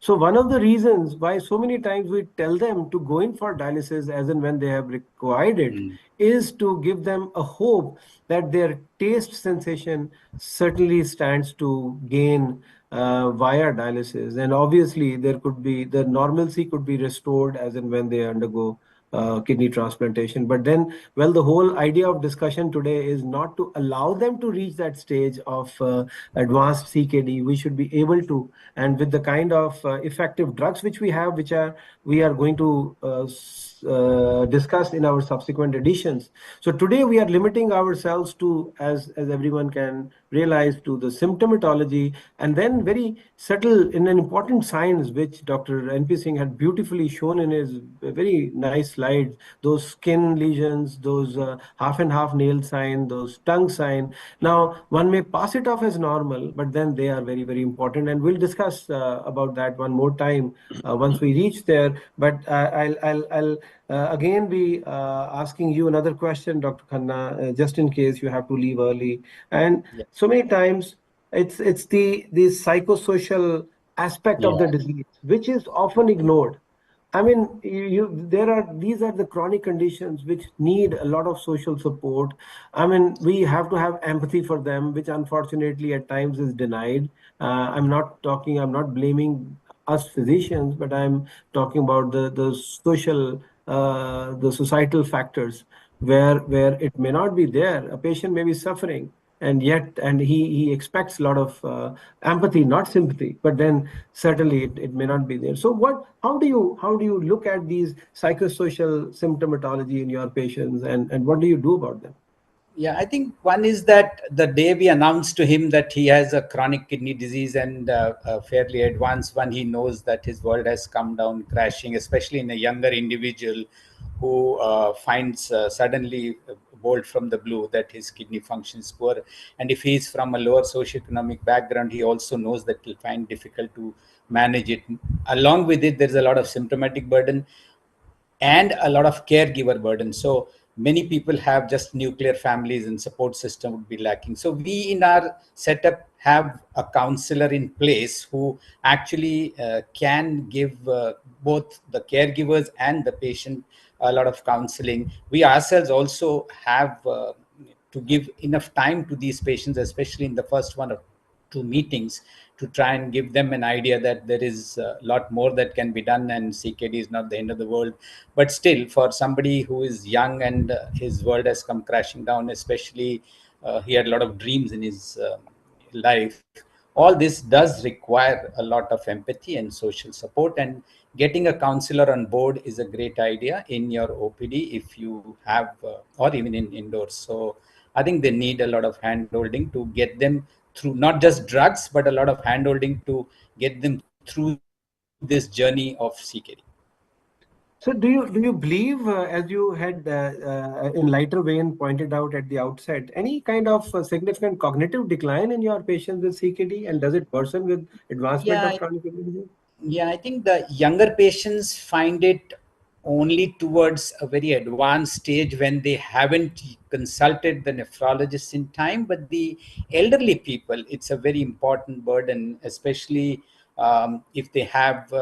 Speaker 2: So one of the reasons why so many times we tell them to go in for dialysis as and when they have required it is to give them a hope that their taste sensation certainly stands to gain via dialysis. And obviously there could be, the normalcy could be restored as and when they undergo kidney transplantation. But then, well, the whole idea of discussion today is not to allow them to reach that stage of advanced CKD. We should be able to, and with the kind of effective drugs which we have, we are going to discuss in our subsequent editions. So today we are limiting ourselves to, as everyone can realize, to the symptomatology, and then very subtle in an important science which Dr. N.P. Singh had beautifully shown in his very nice slides, those skin lesions, those half and half nail sign, those tongue sign. Now, one may pass it off as normal, but then they are very, very important. And we'll discuss about that one more time once we reach there. But I'll again be asking you another question, Dr. Khanna, just in case you have to leave early. And so many times it's the psychosocial aspect of the disease, which is often ignored. I mean, these are the chronic conditions which need a lot of social support. I mean, we have to have empathy for them, which unfortunately at times is denied. I'm not blaming us physicians, but I'm talking about the social, the societal factors where it may not be there. A patient may be suffering, and he expects a lot of empathy, not sympathy, but then certainly it may not be there. So how do you look at these psychosocial symptomatology in your patients, and what do you do about them?
Speaker 3: Yeah, I think one is that the day we announce to him that he has a chronic kidney disease and a fairly advanced one, he knows that his world has come down crashing, especially in a younger individual who finds suddenly bolt from the blue that his kidney function is poor. And if he is from a lower socioeconomic background, he also knows that he'll find difficult to manage it. Along with it, there's a lot of symptomatic burden and a lot of caregiver burden. So many people have just nuclear families and support system would be lacking. So we in our setup have a counselor in place who actually can give both the caregivers and the patient a lot of counseling. We ourselves also have to give enough time to these patients, especially in the first 1 or 2 meetings, to try and give them an idea that there is a lot more that can be done and CKD is not the end of the world. But still, for somebody who is young and his world has come crashing down, especially he had a lot of dreams in his life, all this does require a lot of empathy and social support. And getting a counselor on board is a great idea in your OPD if you have, or even in indoors. So I think they need a lot of handholding to get them through not just drugs, but a lot of handholding to get them through this journey of CKD.
Speaker 2: So do you believe, as you had in lighter vein pointed out at the outset, any kind of significant cognitive decline in your patients with CKD, and does it worsen with advancement
Speaker 3: Yeah,
Speaker 2: of chronic kidney disease?
Speaker 3: Yeah, I think the younger patients find it only towards a very advanced stage when they haven't consulted the nephrologist in time. But the elderly people, it's a very important burden, especially if they have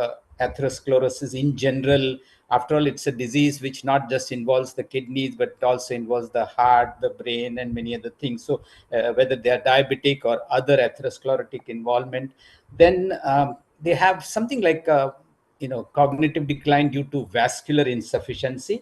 Speaker 3: atherosclerosis in general. After all, it's a disease which not just involves the kidneys, but also involves the heart, the brain, and many other things. So, whether they are diabetic or other atherosclerotic involvement, then they have something like cognitive decline due to vascular insufficiency.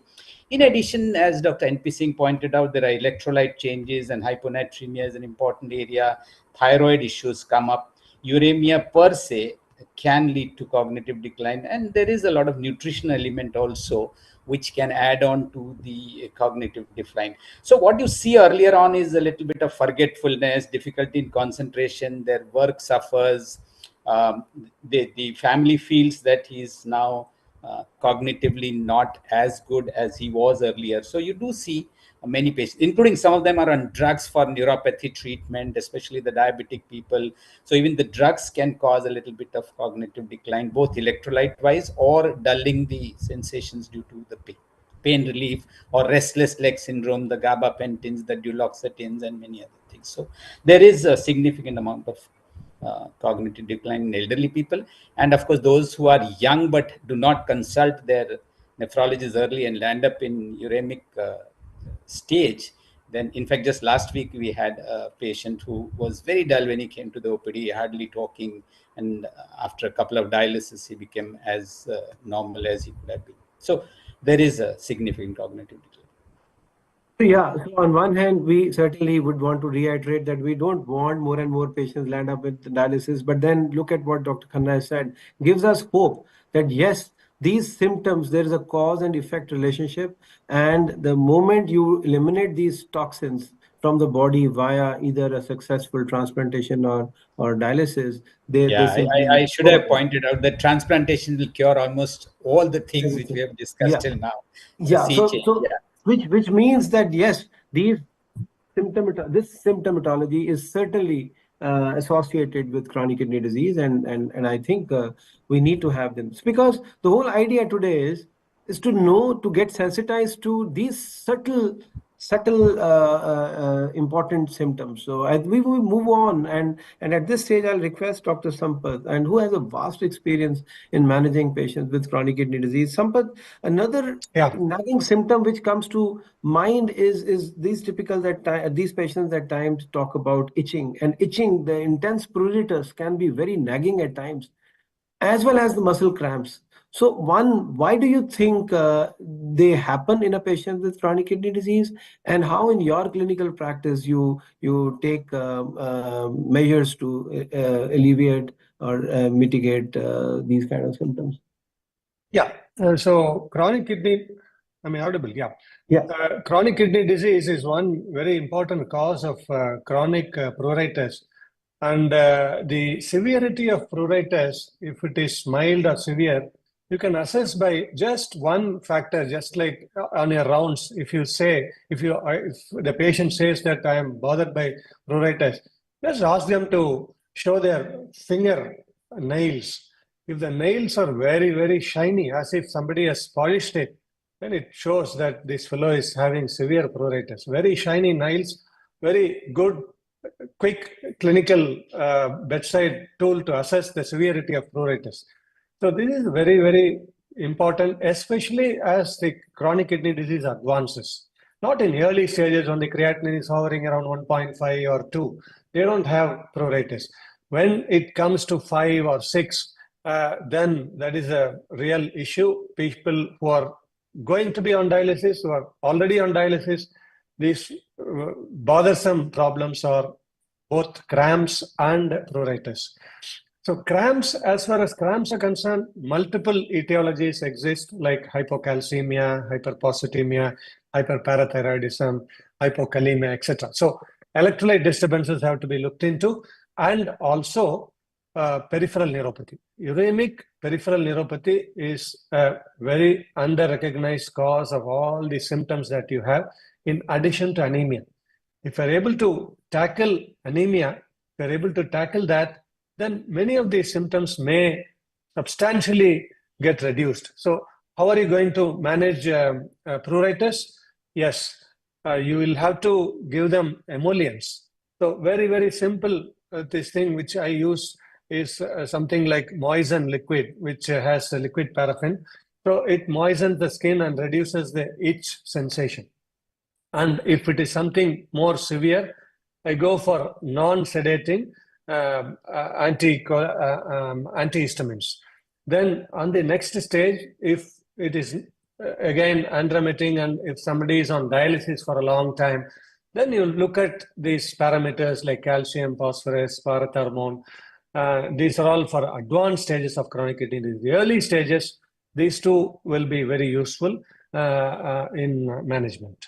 Speaker 3: In addition, as Dr. NP Singh pointed out, there are electrolyte changes, and hyponatremia is an important area. Thyroid issues come up. Uremia per se can lead to cognitive decline, and there is a lot of nutrition element also which can add on to the cognitive decline. So what you see earlier on is a little bit of forgetfulness, difficulty in concentration, their work suffers. The family feels that he's now cognitively not as good as he was earlier. So you do see many patients, including some of them are on drugs for neuropathy treatment, especially the diabetic people. So even the drugs can cause a little bit of cognitive decline, both electrolyte wise or dulling the sensations due to the pain relief or restless leg syndrome, the gabapentins, the duloxetins, and many other things. So there is a significant amount of cognitive decline in elderly people. And of course, those who are young but do not consult their nephrologist early and land up in uremic stage, then in fact, just last week we had a patient who was very dull when he came to the OPD, hardly talking. And after a couple of dialysis, he became as normal as he could have been. So there is a significant cognitive decline.
Speaker 2: Yeah, so on one hand, we certainly would want to reiterate that we don't want more and more patients land up with dialysis, but then look at what Dr. Khanna has said, gives us hope that yes, these symptoms, there is a cause and effect relationship, and the moment you eliminate these toxins from the body via either a successful transplantation or dialysis, they
Speaker 3: Yeah,
Speaker 2: simply
Speaker 3: I should
Speaker 2: go
Speaker 3: have
Speaker 2: away.
Speaker 3: pointed out that transplantation will cure almost all the things which we have discussed
Speaker 2: Yeah,
Speaker 3: till now. It's a
Speaker 2: yeah.
Speaker 3: sea
Speaker 2: So
Speaker 3: change.
Speaker 2: so
Speaker 3: Yeah.
Speaker 2: which means that yes, these this symptomatology is certainly associated with chronic kidney disease, and I think we need to have them. It's because the whole idea today is to know, to get sensitized to these subtle important symptoms. So we will move on, and at this stage I'll request Dr. Sampath, and who has a vast experience in managing patients with chronic kidney disease. Sampath, another
Speaker 4: Yeah.
Speaker 2: nagging symptom which comes to mind is these typical these patients at times talk about itching, and itching, the intense pruritus can be very nagging at times. as well as the muscle cramps. So one, why do you think they happen in a patient with chronic kidney disease, and how in your clinical practice you take measures to alleviate or mitigate these kind of symptoms?
Speaker 4: Yeah. So chronic kidney, am I audible? Yeah.
Speaker 2: Yeah.
Speaker 4: Chronic kidney disease is one very important cause of chronic pruritus. And the severity of pruritus, if it is mild or severe, you can assess by just one factor, just like on your rounds. If if the patient says that I am bothered by pruritus, just ask them to show their finger nails. If the nails are very, very shiny, as if somebody has polished it, then it shows that this fellow is having severe pruritus. Very shiny nails, very good, quick clinical bedside tool to assess the severity of pruritus. So this is very, very important, especially as the chronic kidney disease advances. Not in early stages when the creatinine is hovering around 1.5 or 2. They don't have pruritus. When it comes to 5 or 6, then that is a real issue. People who are going to be on dialysis, who are already on dialysis, these bothersome problems are both cramps and pruritus. So cramps, as far as cramps are concerned, multiple etiologies exist like hypocalcemia, hyperphosphatemia, hyperparathyroidism, hypokalemia, etc. So electrolyte disturbances have to be looked into, and also peripheral neuropathy. Uremic peripheral neuropathy is a very under-recognized cause of all the symptoms that you have, in addition to anemia. If you're able to tackle anemia, if you're able to tackle that, then many of these symptoms may substantially get reduced. So how are you going to manage pruritus? Yes, you will have to give them emollients. So very, very simple, this thing which I use is something like moisten liquid, which has a liquid paraffin. So it moistens the skin and reduces the itch sensation. And if it is something more severe, I go for non-sedating antihistamines. Then on the next stage, if it is again unremitting and if somebody is on dialysis for a long time, then you look at these parameters like calcium, phosphorus, parathormone. These are all for advanced stages of chronic kidney disease. The early stages, these two will be very useful in management.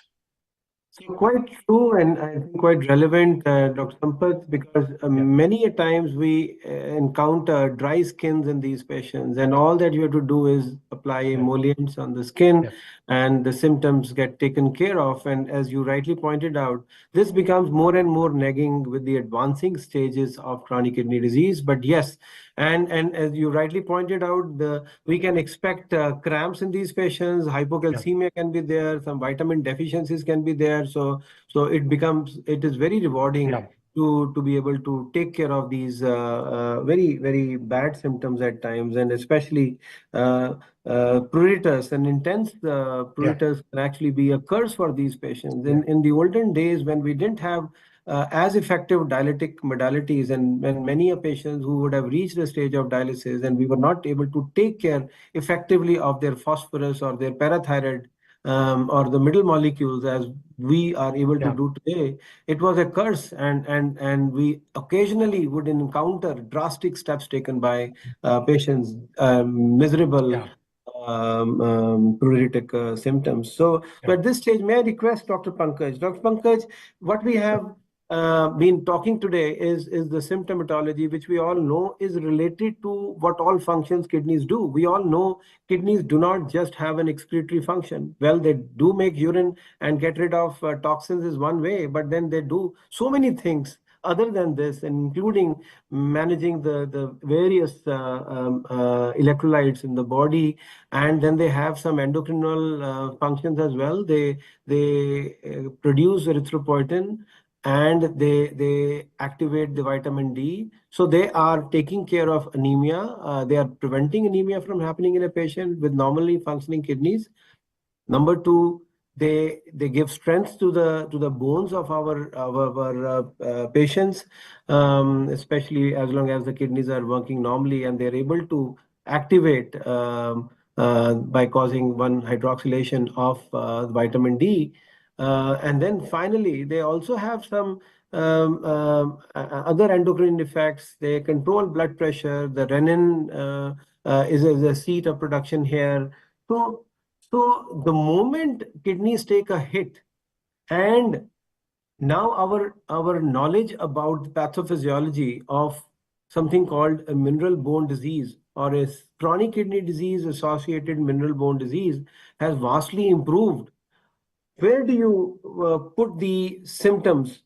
Speaker 2: So quite true, and I think quite relevant, Dr. Sampath, because many a times we encounter dry skins in these patients, and all that you have to do is apply emollients on the skin, and the symptoms get taken care of. And as you rightly pointed out, this becomes more and more nagging with the advancing stages of chronic kidney disease. But yes, and as you rightly pointed out, we can expect cramps in these patients, hypocalcemia can be there, some vitamin deficiencies can be there. So it is very rewarding to be able to take care of these very, very bad symptoms at times, and especially pruritus and intense pruritus can actually be a curse for these patients. In the olden days, when we didn't have as effective dialytic modalities, and when many patients who would have reached the stage of dialysis and we were not able to take care effectively of their phosphorus or their parathyroid or the middle molecules as we are able to do today, it was a curse, and we occasionally would encounter drastic steps taken by patients, miserable pruritic symptoms. So at this stage, may I request Dr. Pankaj? Dr. Pankaj, what we have been talking today is the symptomatology, which we all know is related to what all functions kidneys do. We all know kidneys do not just have an excretory function. Well, they do make urine and get rid of toxins is one way, but then they do so many things other than this, including managing the various electrolytes in the body, and then they have some endocrinal functions as well. They produce erythropoietin, and they activate the vitamin D. So they are taking care of anemia. They are preventing anemia from happening in a patient with normally functioning kidneys. Number two, they give strength to the bones of our patients, especially as long as the kidneys are working normally and they're able to activate by causing one hydroxylation of vitamin D. And then finally, they also have some other endocrine effects. They control blood pressure. The renin is a seat of production here. So the moment kidneys take a hit, and now our knowledge about the pathophysiology of something called a mineral bone disease or a chronic kidney disease associated mineral bone disease has vastly improved. Where do you put the symptoms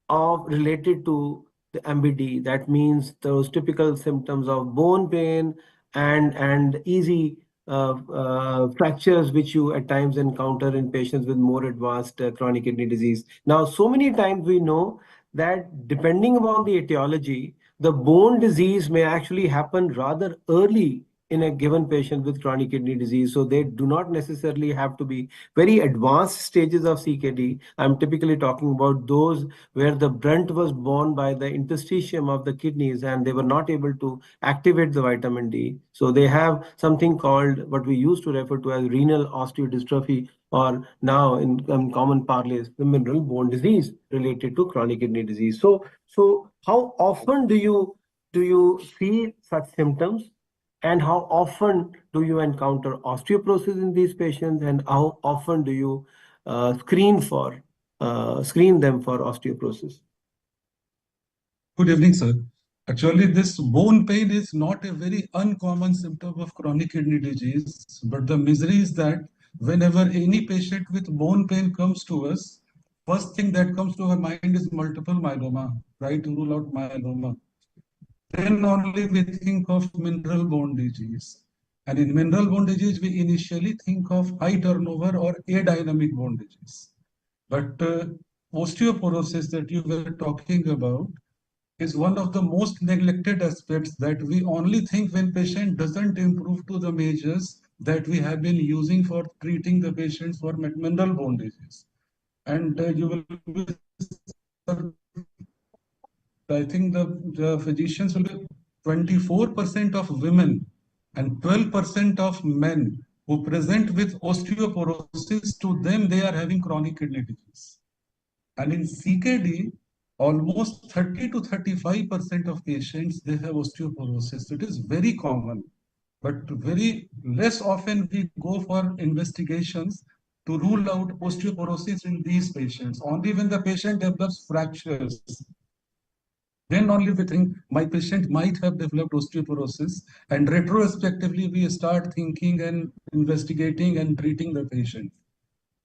Speaker 2: of related to the MBD? That means those typical symptoms of bone pain and easy fractures which you at times encounter in patients with more advanced chronic kidney disease. Now, so many times we know that depending upon the etiology, the bone disease may actually happen rather early in a given patient with chronic kidney disease. So they do not necessarily have to be very advanced stages of CKD. I'm typically talking about those where the brunt was borne by the interstitium of the kidneys and they were not able to activate the vitamin D. So they have something called what we used to refer to as renal osteodystrophy, or now in common parlance, the mineral bone disease related to chronic kidney disease. So how often do you see such symptoms? And how often do you encounter osteoporosis in these patients, and how often do you screen them for osteoporosis?
Speaker 6: Good evening, sir. Actually, this bone pain is not a very uncommon symptom of chronic kidney disease, but the misery is that whenever any patient with bone pain comes to us, first thing that comes to our mind is multiple myeloma, try to rule out myeloma. Then only we think of mineral bone disease. And in mineral bone disease, we initially think of high turnover or adynamic bone disease. But osteoporosis that you were talking about is one of the most neglected aspects that we only think when patient doesn't improve to the measures that we have been using for treating the patients for mineral bone disease. And you will be, I think the physicians will be 24% of women and 12% of men who present with osteoporosis, to them they are having chronic kidney disease. And in CKD, almost 30 to 35% of patients, they have osteoporosis. It is very common, but very less often we go for investigations to rule out osteoporosis in these patients. Only when the patient develops fractures, then only we think my patient might have developed osteoporosis, and retrospectively we start thinking and investigating and treating the patient.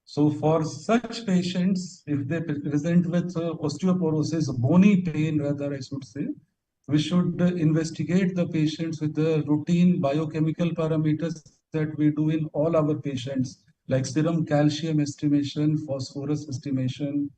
Speaker 6: So for such patients, if they present with osteoporosis, bony pain rather I should say, we should investigate the patients with the routine biochemical parameters that we do in all our patients, like serum calcium estimation, phosphorus estimation,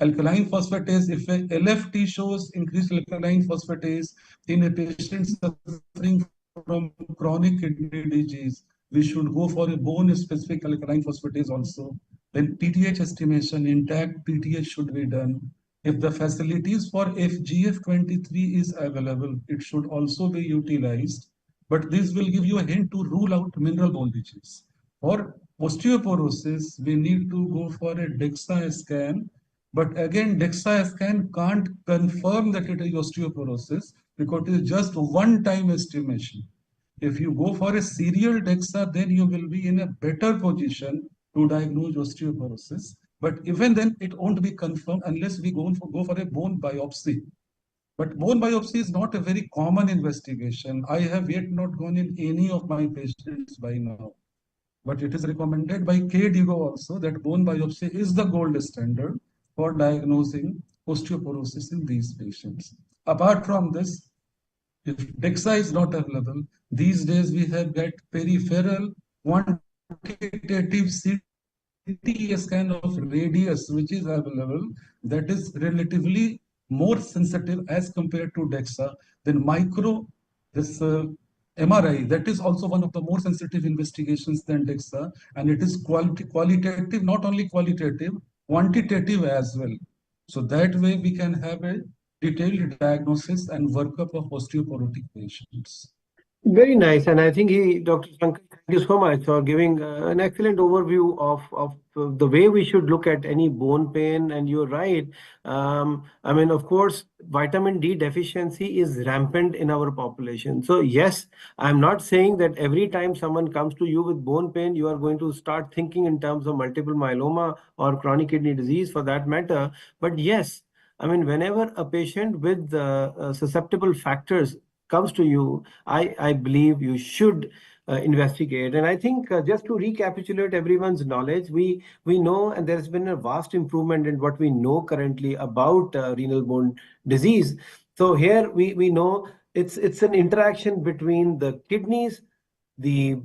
Speaker 6: alkaline phosphatase. If a LFT shows increased alkaline phosphatase in a patient suffering from chronic kidney disease, we should go for a bone-specific alkaline phosphatase also. Then PTH estimation, intact PTH should be done. If the facilities for FGF23 is available, it should also be utilized. But this will give you a hint to rule out mineral bone disease. For osteoporosis, we need to go for a DEXA scan. But again, DEXA scan can't confirm that it is osteoporosis because it is just one-time estimation. If you go for a serial DEXA, then you will be in a better position to diagnose osteoporosis. But even then, it won't be confirmed unless we go for a bone biopsy. But bone biopsy is not a very common investigation. I have yet not gone in any of my patients by now. But it is recommended by KDIGO also that bone biopsy is the gold standard for diagnosing osteoporosis in these patients. Apart from this, if DEXA is not available, these days we have got peripheral quantitative CT scan of radius, which is available, that is relatively more sensitive as compared to DEXA. Then this MRI, that is also one of the more sensitive investigations than DEXA, and it is qualitative, not only qualitative, quantitative as well. So that way we can have a detailed diagnosis and workup of osteoporotic patients.
Speaker 2: Very nice, and I think Dr. Shankar, thank you so much for giving an excellent overview of the way we should look at any bone pain. And you're right. I mean, of course, vitamin D deficiency is rampant in our population. So yes, I'm not saying that every time someone comes to you with bone pain, you are going to start thinking in terms of multiple myeloma or chronic kidney disease for that matter. But yes, I mean, whenever a patient with susceptible factors comes to you, I believe you should investigate. And I think just to recapitulate everyone's knowledge, we know, and there's been a vast improvement in what we know currently about renal bone disease. So here we know it's an interaction between the kidneys, the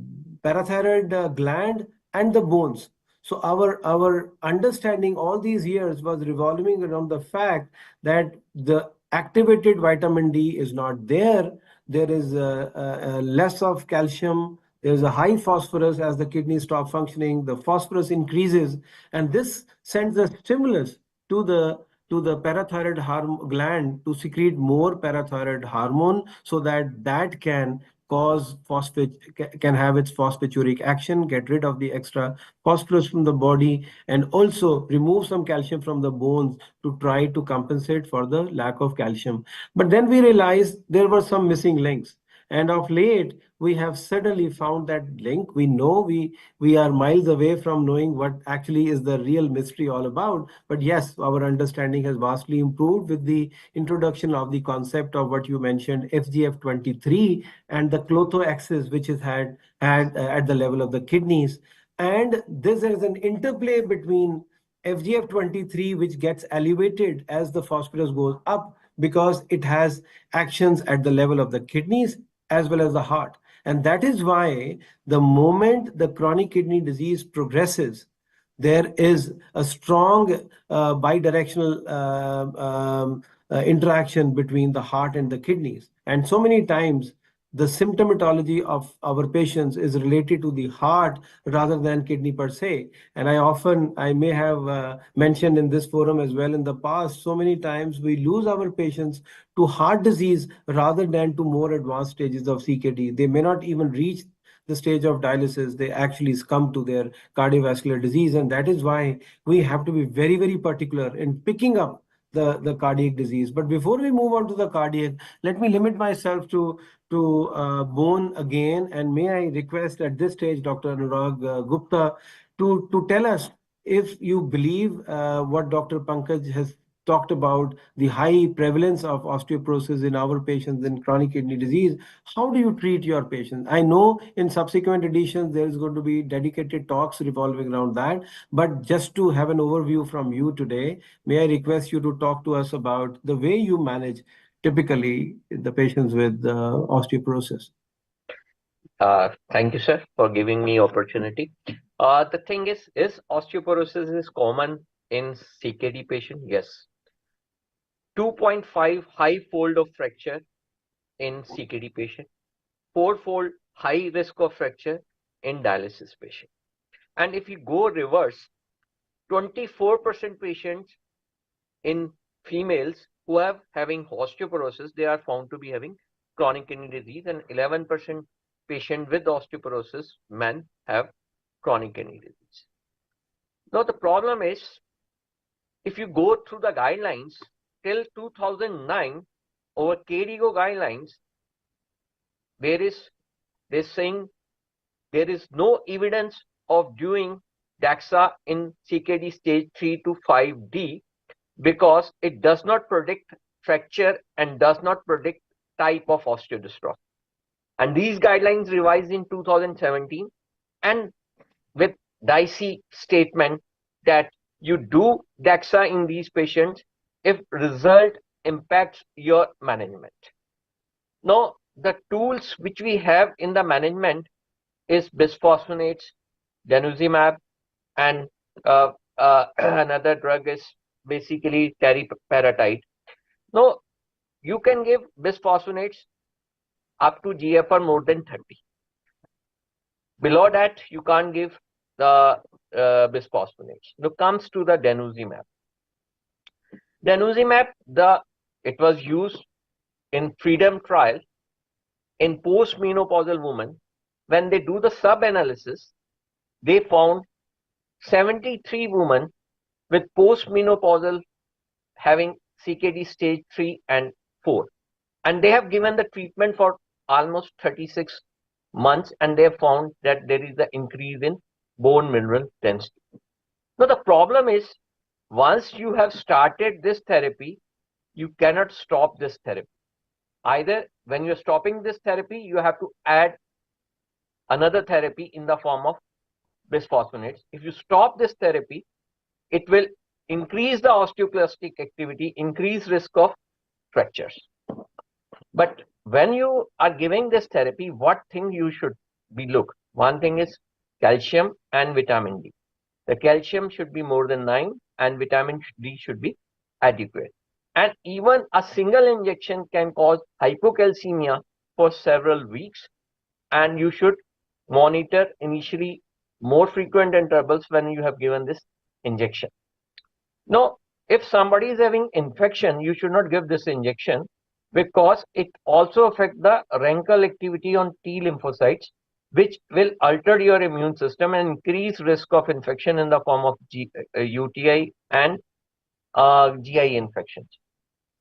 Speaker 2: parathyroid gland, and the bones. So our understanding all these years was revolving around the fact that the activated vitamin D is not there. There is less of calcium. There's a high phosphorus. As the kidneys stop functioning, the phosphorus increases, and this sends a stimulus to the parathyroid gland to secrete more parathyroid hormone, so that that can cause phosphate, can have its phosphaturic action, get rid of the extra phosphorus from the body, and also remove some calcium from the bones to try to compensate for the lack of calcium. But then we realized there were some missing links. And of late, we have suddenly found that link. We know we are miles away from knowing what actually is the real mystery all about. But yes, our understanding has vastly improved with the introduction of the concept of what you mentioned, FGF23, and the clotho axis, which is had at the level of the kidneys. And this is an interplay between FGF23, which gets elevated as the phosphorus goes up, because it has actions at the level of the kidneys as well as the heart. And that is why the moment the chronic kidney disease progresses, there is a strong bidirectional interaction between the heart and the kidneys. And so many times, the symptomatology of our patients is related to the heart rather than kidney per se. And I may have mentioned in this forum as well in the past, so many times we lose our patients to heart disease rather than to more advanced stages of CKD. They may not even reach the stage of dialysis. They actually succumb to their cardiovascular disease. And that is why we have to be very, very particular in picking up the cardiac disease. But before we move on to the cardiac, let me limit myself to bone again. And may I request at this stage, Dr. Anurag Gupta, to tell us if you believe what Dr. Pankaj has talked about, the high prevalence of osteoporosis in our patients in chronic kidney disease. How do you treat your patients? I know in subsequent editions there is going to be dedicated talks revolving around that, but just to have an overview from you today, may I request you to talk to us about the way you manage typically the patients with osteoporosis?
Speaker 7: Thank you, sir, for giving me opportunity. The thing is osteoporosis is common in CKD patient? Yes. 2.5 high fold of fracture in CKD patient, 4-fold high risk of fracture in dialysis patient. And if you go reverse, 24% patients in females who have having osteoporosis, they are found to be having chronic kidney disease, and 11% patient with osteoporosis, men, have chronic kidney disease. Now the problem is, if you go through the guidelines till 2009, over KDIGO guidelines, they're saying there is no evidence of doing DAXA in CKD stage 3 to 5D, because it does not predict fracture and does not predict type of osteodystrophy. And these guidelines revised in 2017, and with dicey statement that you do DAXA in these patients if result impacts your management. Now, the tools which we have in the management is bisphosphonates, denosumab, and another drug is basically teriparatide. Now, you can give bisphosphonates up to GFR more than 30. Below that, you can't give the bisphosphonates. Now comes to the denosumab. Denosumab, it was used in Freedom trial in postmenopausal women, when they do the sub-analysis, they found 73 women with postmenopausal having CKD stage 3 and 4. And they have given the treatment for almost 36 months, and they have found that there is an increase in bone mineral density. Now, the problem is, once you have started this therapy, you cannot stop this therapy. Either when you're stopping this therapy, you have to add another therapy in the form of bisphosphonates. If you stop this therapy, it will increase the osteoclastic activity, increase risk of fractures. But when you are giving this therapy, what thing you should be look? One thing is calcium and vitamin D. The calcium should be more than 9 and vitamin D should be adequate. And even a single injection can cause hypocalcemia for several weeks, and you should monitor initially more frequent intervals when you have given this injection. Now, if somebody is having infection, you should not give this injection because it also affects the rankle activity on T lymphocytes, which will alter your immune system and increase risk of infection in the form of UTI and GI infections.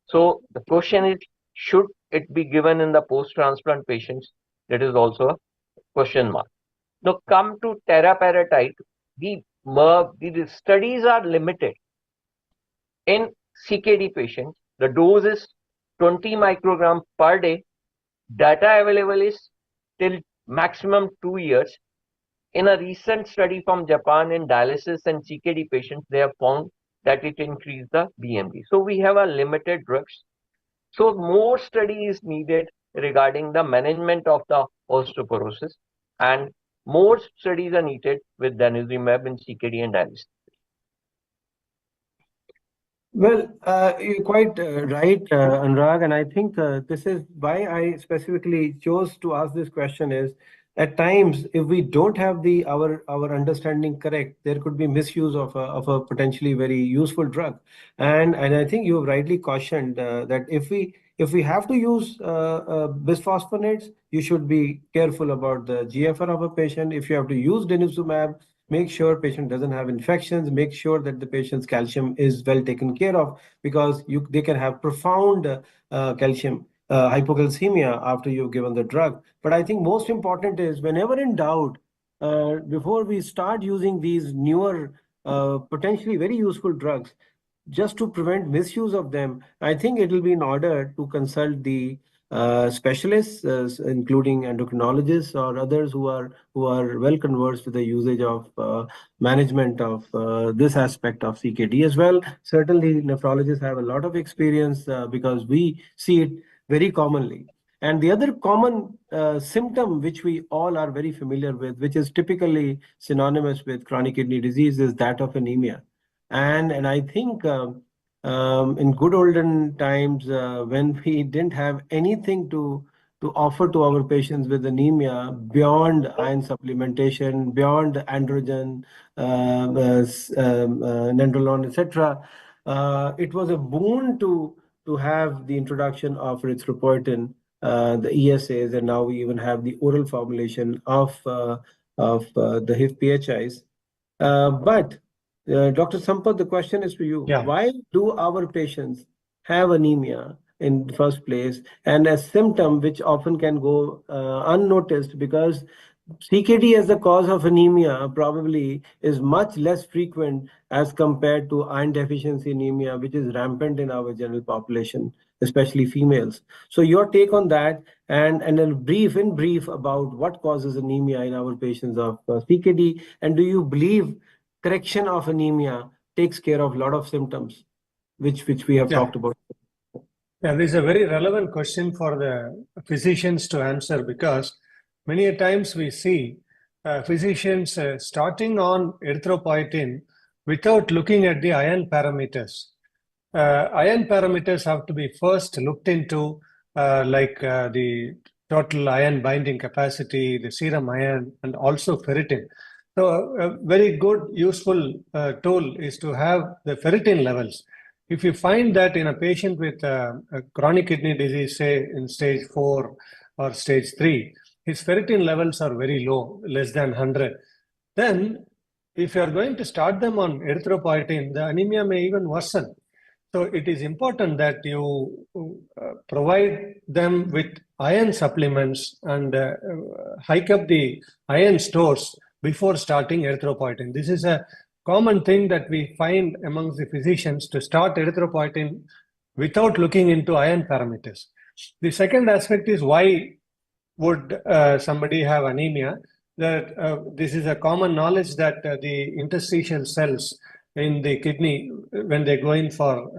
Speaker 7: So the question is, should it be given in the post-transplant patients? That is also a question mark. Now come to teriparatide. The studies are limited. In CKD patients, the dose is 20 microgram per day. Data available is till maximum 2 years. In a recent study from Japan in dialysis and CKD patients, they have found that it increased the BMD. So we have a limited drugs. So more study is needed regarding the management of the osteoporosis, and more studies are needed with denosumab in CKD and dialysis.
Speaker 2: Well, you're quite right, Anurag, and I think this is why I specifically chose to ask this question is, at times, if we don't have our understanding correct, there could be misuse of a potentially very useful drug. And I think you have rightly cautioned that if we have to use bisphosphonates, you should be careful about the GFR of a patient. If you have to use denosumab, make sure patient doesn't have infections, make sure that the patient's calcium is well taken care of, because they can have profound calcium hypocalcemia after you've given the drug. But I think most important is, whenever in doubt, before we start using these newer potentially very useful drugs, just to prevent misuse of them, I think it will be in order to consult the specialists, including endocrinologists or others who are well conversed with the usage of management of this aspect of CKD as well. Certainly, nephrologists have a lot of experience because we see it very commonly. And the other common symptom which we all are very familiar with, which is typically synonymous with chronic kidney disease, is that of anemia. And I think in good olden times, when we didn't have anything to offer to our patients with anemia beyond iron supplementation, beyond androgen, nandrolone, etc., it was a boon to have the introduction of erythropoietin, the ESAs, and now we even have the oral formulation of the HIF-PHIs. But Dr. Sampath, the question is to you.
Speaker 4: Yeah.
Speaker 2: Why do our patients have anemia in the first place, and a symptom which often can go unnoticed, because CKD as the cause of anemia probably is much less frequent as compared to iron deficiency anemia, which is rampant in our general population, especially females. So your take on that, and then in brief about what causes anemia in our patients of CKD, and do you believe correction of anemia takes care of a lot of symptoms which we have talked about?
Speaker 4: Yeah, this is a very relevant question for the physicians to answer, because many a times we see physicians starting on erythropoietin without looking at the iron parameters. Iron parameters have to be first looked into, like the total iron binding capacity, the serum iron, and also ferritin. So a very good, useful tool is to have the ferritin levels. If you find that in a patient with chronic kidney disease, say in stage 4, or stage 3, his ferritin levels are very low, less than 100. Then, if you are going to start them on erythropoietin, the anemia may even worsen. So it is important that you provide them with iron supplements and hike up the iron stores before starting erythropoietin. This is a common thing that we find amongst the physicians, to start erythropoietin without looking into iron parameters. The second aspect is, why would somebody have anemia? That this is a common knowledge that the interstitial cells in the kidney, when they go in for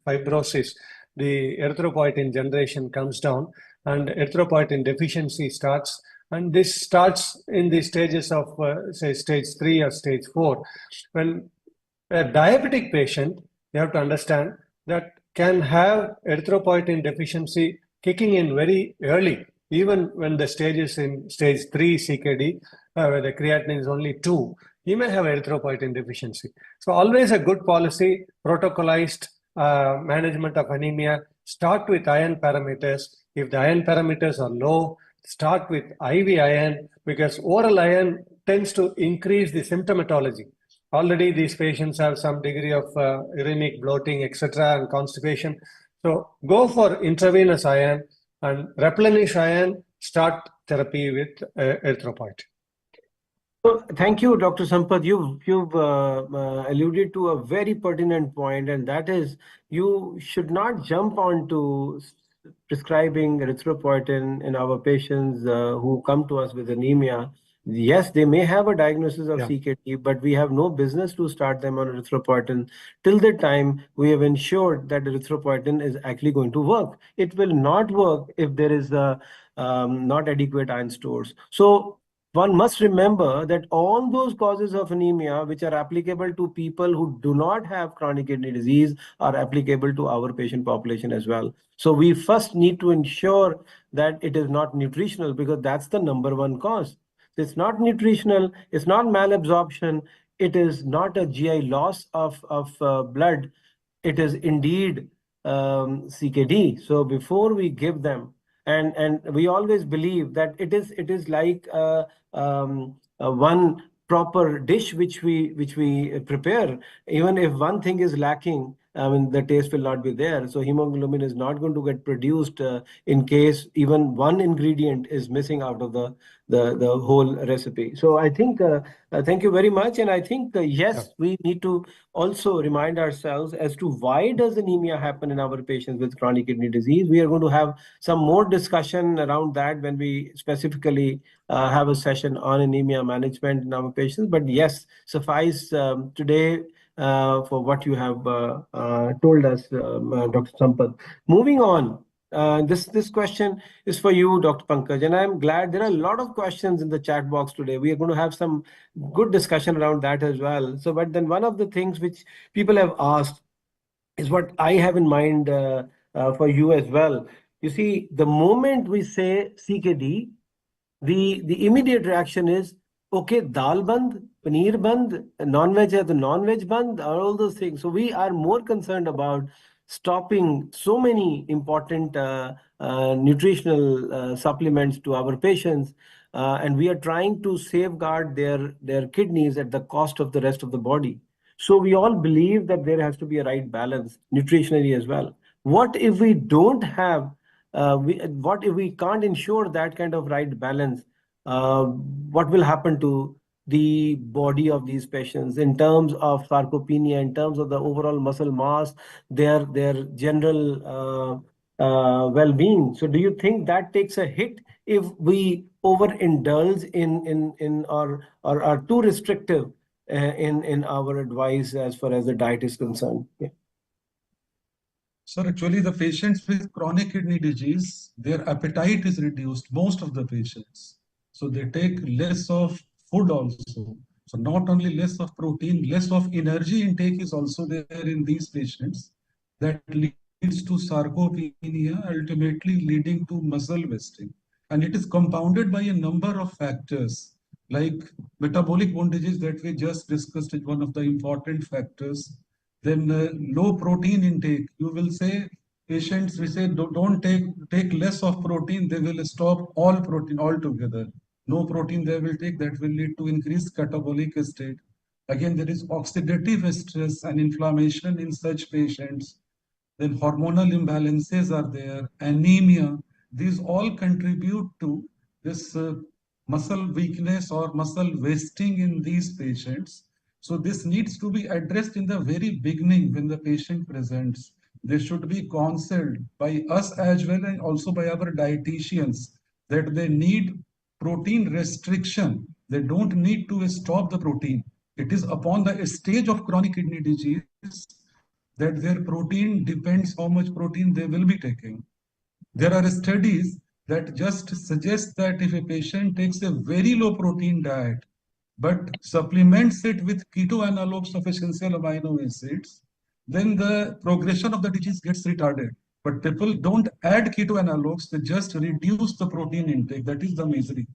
Speaker 4: fibrosis, the erythropoietin generation comes down and erythropoietin deficiency starts. And this starts in the stages of, say, stage 3 or stage 4. When a diabetic patient, you have to understand, that can have erythropoietin deficiency kicking in very early, even when the stage is in stage 3 CKD, where the creatinine is only 2, he may have erythropoietin deficiency. So always a good policy, protocolized management of anemia, start with iron parameters. If the iron parameters are low, start with IV iron, because oral iron tends to increase the symptomatology. Already these patients have some degree of uremic bloating, etc., and constipation. So go for intravenous iron and replenish iron, start therapy with erythropoietin.
Speaker 2: So thank you, Dr. Sampath. You've alluded to a very pertinent point, and that is, you should not jump onto prescribing erythropoietin in our patients who come to us with anemia. Yes, they may have a diagnosis of CKD, but we have no business to start them on erythropoietin till the time we have ensured that erythropoietin is actually going to work. It will not work if there is not adequate iron stores. So one must remember that all those causes of anemia which are applicable to people who do not have chronic kidney disease are applicable to our patient population as well. So we first need to ensure that it is not nutritional, because that's the number one cause. It's not nutritional, it's not malabsorption, it is not a GI loss of blood, it is indeed CKD. So before we give them, and we always believe that it is like one proper dish which we prepare. Even if one thing is lacking, I mean, the taste will not be there. So hemoglobin is not going to get produced in case even one ingredient is missing out of the whole recipe. So I think thank you very much. And I think yes, we need to also remind ourselves as to why does anemia happen in our patients with chronic kidney disease. We are going to have some more discussion around that when we specifically have a session on anemia management in our patients. But yes, suffice today for what you have told us, Dr. Sampath. Moving on, this question is for you, Dr. Pankaj, and I'm glad there are a lot of questions in the chat box today. We are going to have some good discussion around that as well. So, but then one of the things which people have asked is what I have in mind for you as well. You see, the moment we say CKD, the immediate reaction is, okay, dal band, paneer band, non-veg hai to non-veg band, all those things. So we are more concerned about stopping so many important nutritional supplements to our patients, and we are trying to safeguard their kidneys at the cost of the rest of the body. So we all believe that there has to be a right balance nutritionally as well. What if we don't have what if we can't ensure that kind of right balance? What will happen to the body of these patients in terms of sarcopenia, in terms of the overall muscle mass, their general well-being? So do you think that takes a hit if we overindulge in or are too restrictive in our advice as far as the diet is concerned? Yeah.
Speaker 6: So actually, the patients with chronic kidney disease, their appetite is reduced, most of the patients. So they take less of food also. So not only less of protein, less of energy intake is also there in these patients. That leads to sarcopenia, ultimately leading to muscle wasting. And it is compounded by a number of factors, like metabolic bone disease that we just discussed is one of the important factors. Then low protein intake, you will say patients, we say don't take less of protein, they will stop all protein altogether. No protein they will take, that will lead to increased catabolic state. Again, there is oxidative stress and inflammation in such patients. Then hormonal imbalances are there, anemia. These all contribute to this muscle weakness or muscle wasting in these patients. So this needs to be addressed in the very beginning when the patient presents. They should be counseled by us as well and also by our dietitians that they need protein restriction. They don't need to stop the protein. It is upon the stage of chronic kidney disease that their protein depends how much protein they will be taking. There are studies that just suggest that if a patient takes a very low protein diet but supplements it with keto analogs of essential amino acids, then the progression of the disease gets retarded. But people don't add keto analogs, they just reduce the protein intake. That is the misery.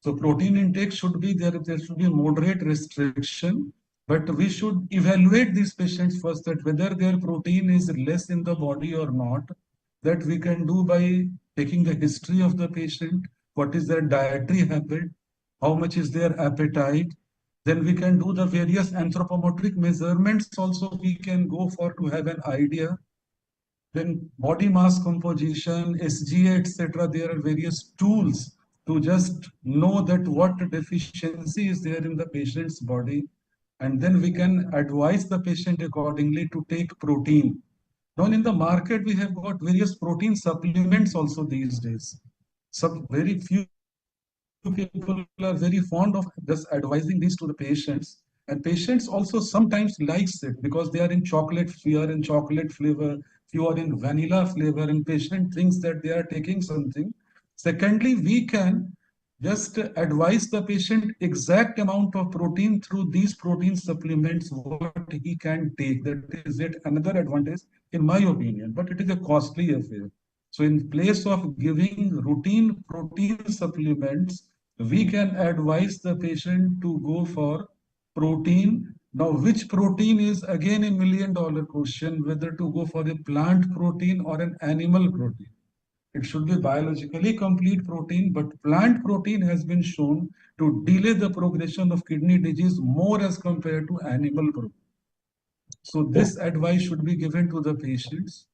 Speaker 6: So protein intake should be there. There should be moderate restriction, but we should evaluate these patients first that whether their protein is less in the body or not. That we can do by taking the history of the patient, what is their dietary habit, how much is their appetite. Then we can do the various anthropometric measurements also we can go for to have an idea. Then body mass composition, SGA, etc. There are various tools to just know that what deficiency is there in the patient's body. And then we can advise the patient accordingly to take protein. Now in the market, we have got various protein supplements also these days. Some very few people are very fond of just advising these to the patients, and patients also sometimes likes it because they are in chocolate, few are in chocolate flavor, few are in vanilla flavor, and patient thinks that they are taking something. Secondly, we can just advise the patient exact amount of protein through these protein supplements what he can take. That is yet another advantage in my opinion, but it is a costly affair. So in place of giving routine protein supplements, we can advise the patient to go for protein. Now, which protein is again a $1 million question, whether to go for a plant protein or an animal protein. It should be biologically complete protein, but plant protein has been shown to delay the progression of kidney disease more as compared to animal protein. So this advice should be given to the patients.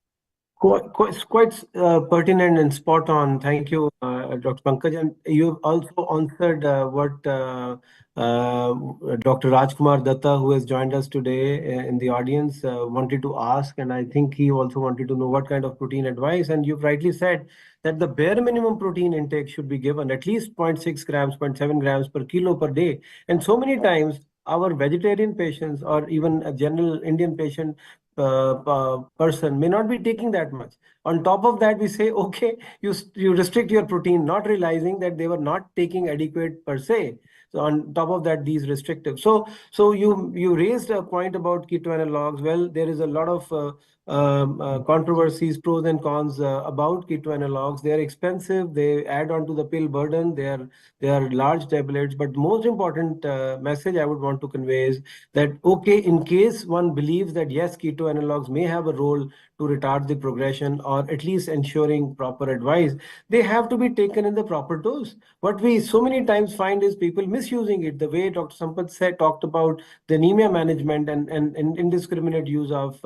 Speaker 2: Quite pertinent and spot on. Thank you, Dr. Pankaj. And you've also answered what Dr. Rajkumar Datta, who has joined us today in the audience, wanted to ask. And I think he also wanted to know what kind of protein advice. And you've rightly said that the bare minimum protein intake should be given at least 0.6 grams, 0.7 grams per kilo per day. And so many times, our vegetarian patients or even a general Indian patient person may not be taking that much. On top of that, we say, okay, you restrict your protein, not realizing that they were not taking adequate per se. So on top of that, these restrictive. So you raised a point about keto analogs. Well, there is a lot of controversies, pros and cons about keto analogs. They are expensive. They add on to the pill burden. They are large tablets. But most important message I would want to convey is that, okay, in case one believes that yes, keto analogs may have a role to retard the progression or at least ensuring proper advice, they have to be taken in the proper dose. What we so many times find is people misusing it. The way Dr. Sampath talked about the anemia management and indiscriminate use of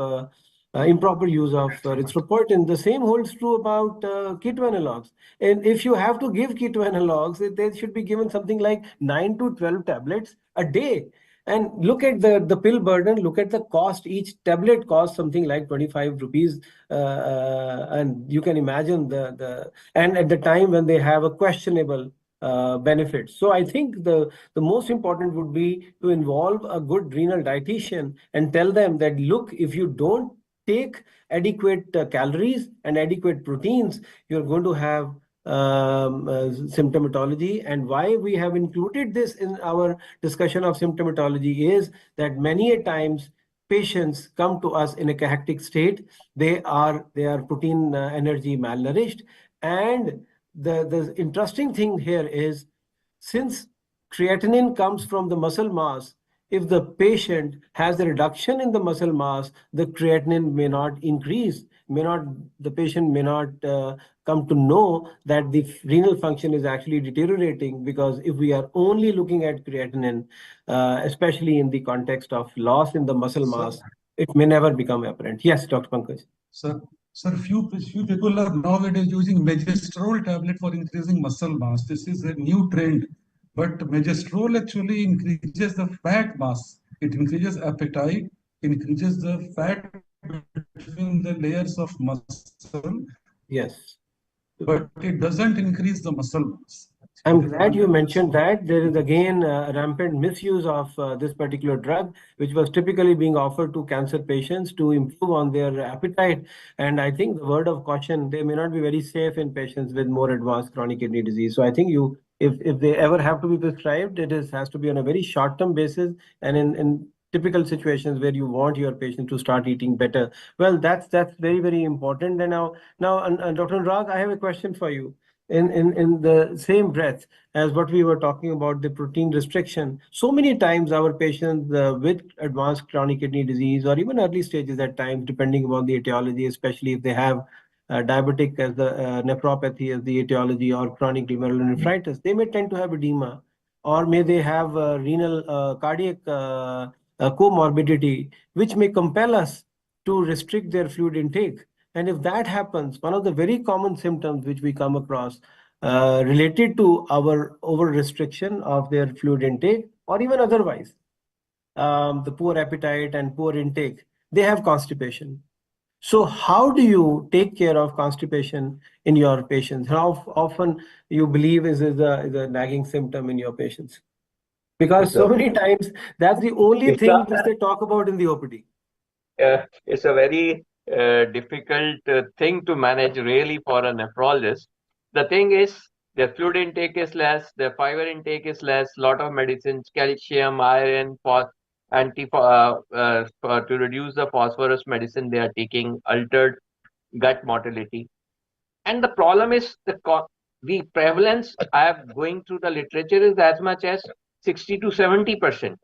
Speaker 2: improper use of erythropoietin. The same holds true about keto analogs. And if you have to give keto analogs, they should be given something like 9 to 12 tablets a day. And look at the pill burden, look at the cost. Each tablet costs something like 25 rupees. And you can imagine and at the time when they have a questionable benefits. So I think the most important would be to involve a good renal dietitian and tell them that, look, if you don't take adequate calories and adequate proteins, you're going to have symptomatology. And why we have included this in our discussion of symptomatology is that many a times patients come to us in a cachectic state. They are protein energy malnourished. And the interesting thing here is, since creatinine comes from the muscle mass, if the patient has a reduction in the muscle mass, the creatinine may not increase, the patient may not come to know that the renal function is actually deteriorating, because if we are only looking at creatinine, especially in the context of loss in the muscle mass, it may never become apparent. Yes, Dr. Pankaj.
Speaker 6: Sir, few people are nowadays using megestrol tablet for increasing muscle mass. This is a new trend, but megestrol actually increases the fat mass. It increases appetite, increases the fat between the layers of muscle.
Speaker 2: Yes.
Speaker 6: But it doesn't increase the muscle mass.
Speaker 2: I'm glad you mentioned that. There is again rampant misuse of this particular drug, which was typically being offered to cancer patients to improve on their appetite. And I think the word of caution, they may not be very safe in patients with more advanced chronic kidney disease. So I think if they ever have to be prescribed, has to be on a very short-term basis, and in typical situations where you want your patient to start eating better. Well, that's very, very important. And now, Dr. Rag, I have a question for you. In the same breath as what we were talking about, the protein restriction, so many times our patients with advanced chronic kidney disease, or even early stages at times, depending upon the etiology, especially if they have diabetic as the nephropathy as the etiology, or chronic glomerulonephritis, they may tend to have edema, or may they have renal cardiac comorbidity, which may compel us to restrict their fluid intake. And if that happens, one of the very common symptoms which we come across related to our over restriction of their fluid intake, or even otherwise, the poor appetite and poor intake, they have constipation. So how do you take care of constipation in your patients? How often you believe is a nagging symptom in your patients? Because so many times that's the only thing which they talk about in the OPD.
Speaker 7: It's a very difficult thing to manage really for a nephrologist. The thing is, their fluid intake is less, their fiber intake is less, lot of medicines, calcium, iron, to reduce the phosphorus medicine they are taking, altered gut motility. And the problem is the prevalence. I am going through the literature is as much as 60 to 70%.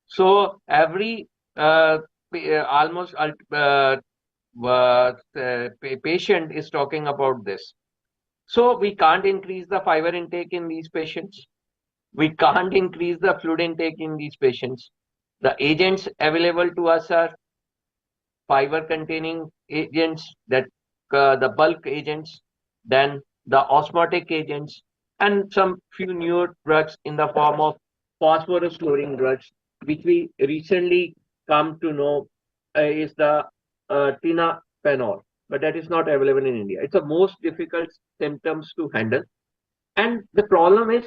Speaker 7: So every almost patient is talking about this. So we can't increase the fiber intake in these patients. We can't increase the fluid intake in these patients. The agents available to us are fiber containing agents, that the bulk agents, then the osmotic agents, and some few newer drugs in the form of phosphorus lowering drugs, which we recently come to know is the tinaphenol, but that is not available in India. It's the most difficult symptoms to handle. And the problem is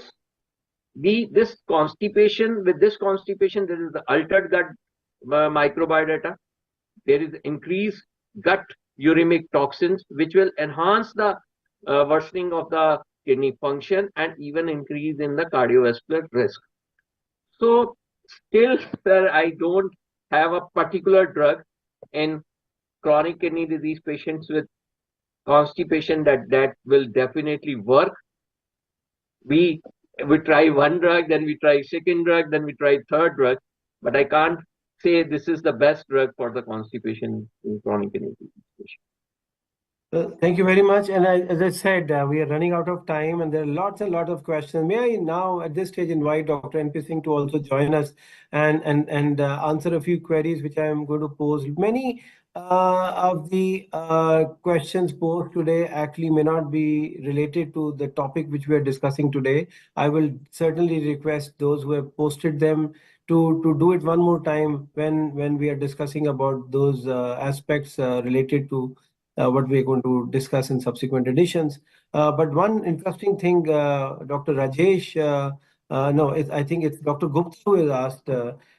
Speaker 7: with this constipation, there is the altered gut microbiota. There is increased gut uremic toxins, which will enhance the worsening of the kidney function and even increase in the cardiovascular risk. So still, sir, I don't have a particular drug in chronic kidney disease patients with constipation that will definitely work. We try one drug, then we try second drug, then we try third drug, but I can't say this is the best drug for the constipation in chronic kidney disease.
Speaker 2: Thank you very much. And as I said, we are running out of time, and there are lots and lots of questions. May I now, at this stage, invite Dr. N.P. Singh to also join us and answer a few queries which I am going to pose. Many of the questions posed today actually may not be related to the topic which we are discussing today. I will certainly request those who have posted them to do it one more time when we are discussing about those aspects related to what we are going to discuss in subsequent editions. But one interesting thing, Dr. Rajesh, I think it's Dr. Gupta who has asked,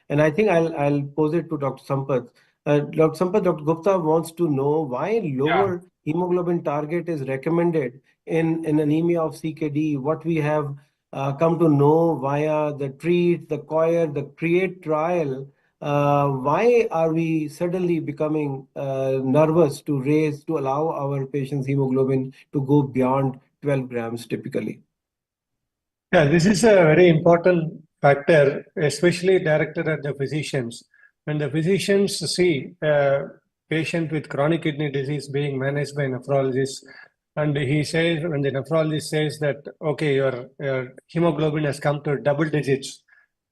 Speaker 2: and I think I'll pose it to Dr. Sampath. Dr. Sampath, Dr. Gupta wants to know why lower hemoglobin target is recommended in anemia of CKD. What we have come to know via the TREAT, the COIR, the CREATE trial. Why are we suddenly becoming nervous to allow our patients' hemoglobin to go beyond 12 grams typically?
Speaker 4: Yeah, this is a very important factor, especially directed at the physicians. When the physicians see a patient with chronic kidney disease being managed by a nephrologist, and he says, when the nephrologist says that, okay, your hemoglobin has come to double digits,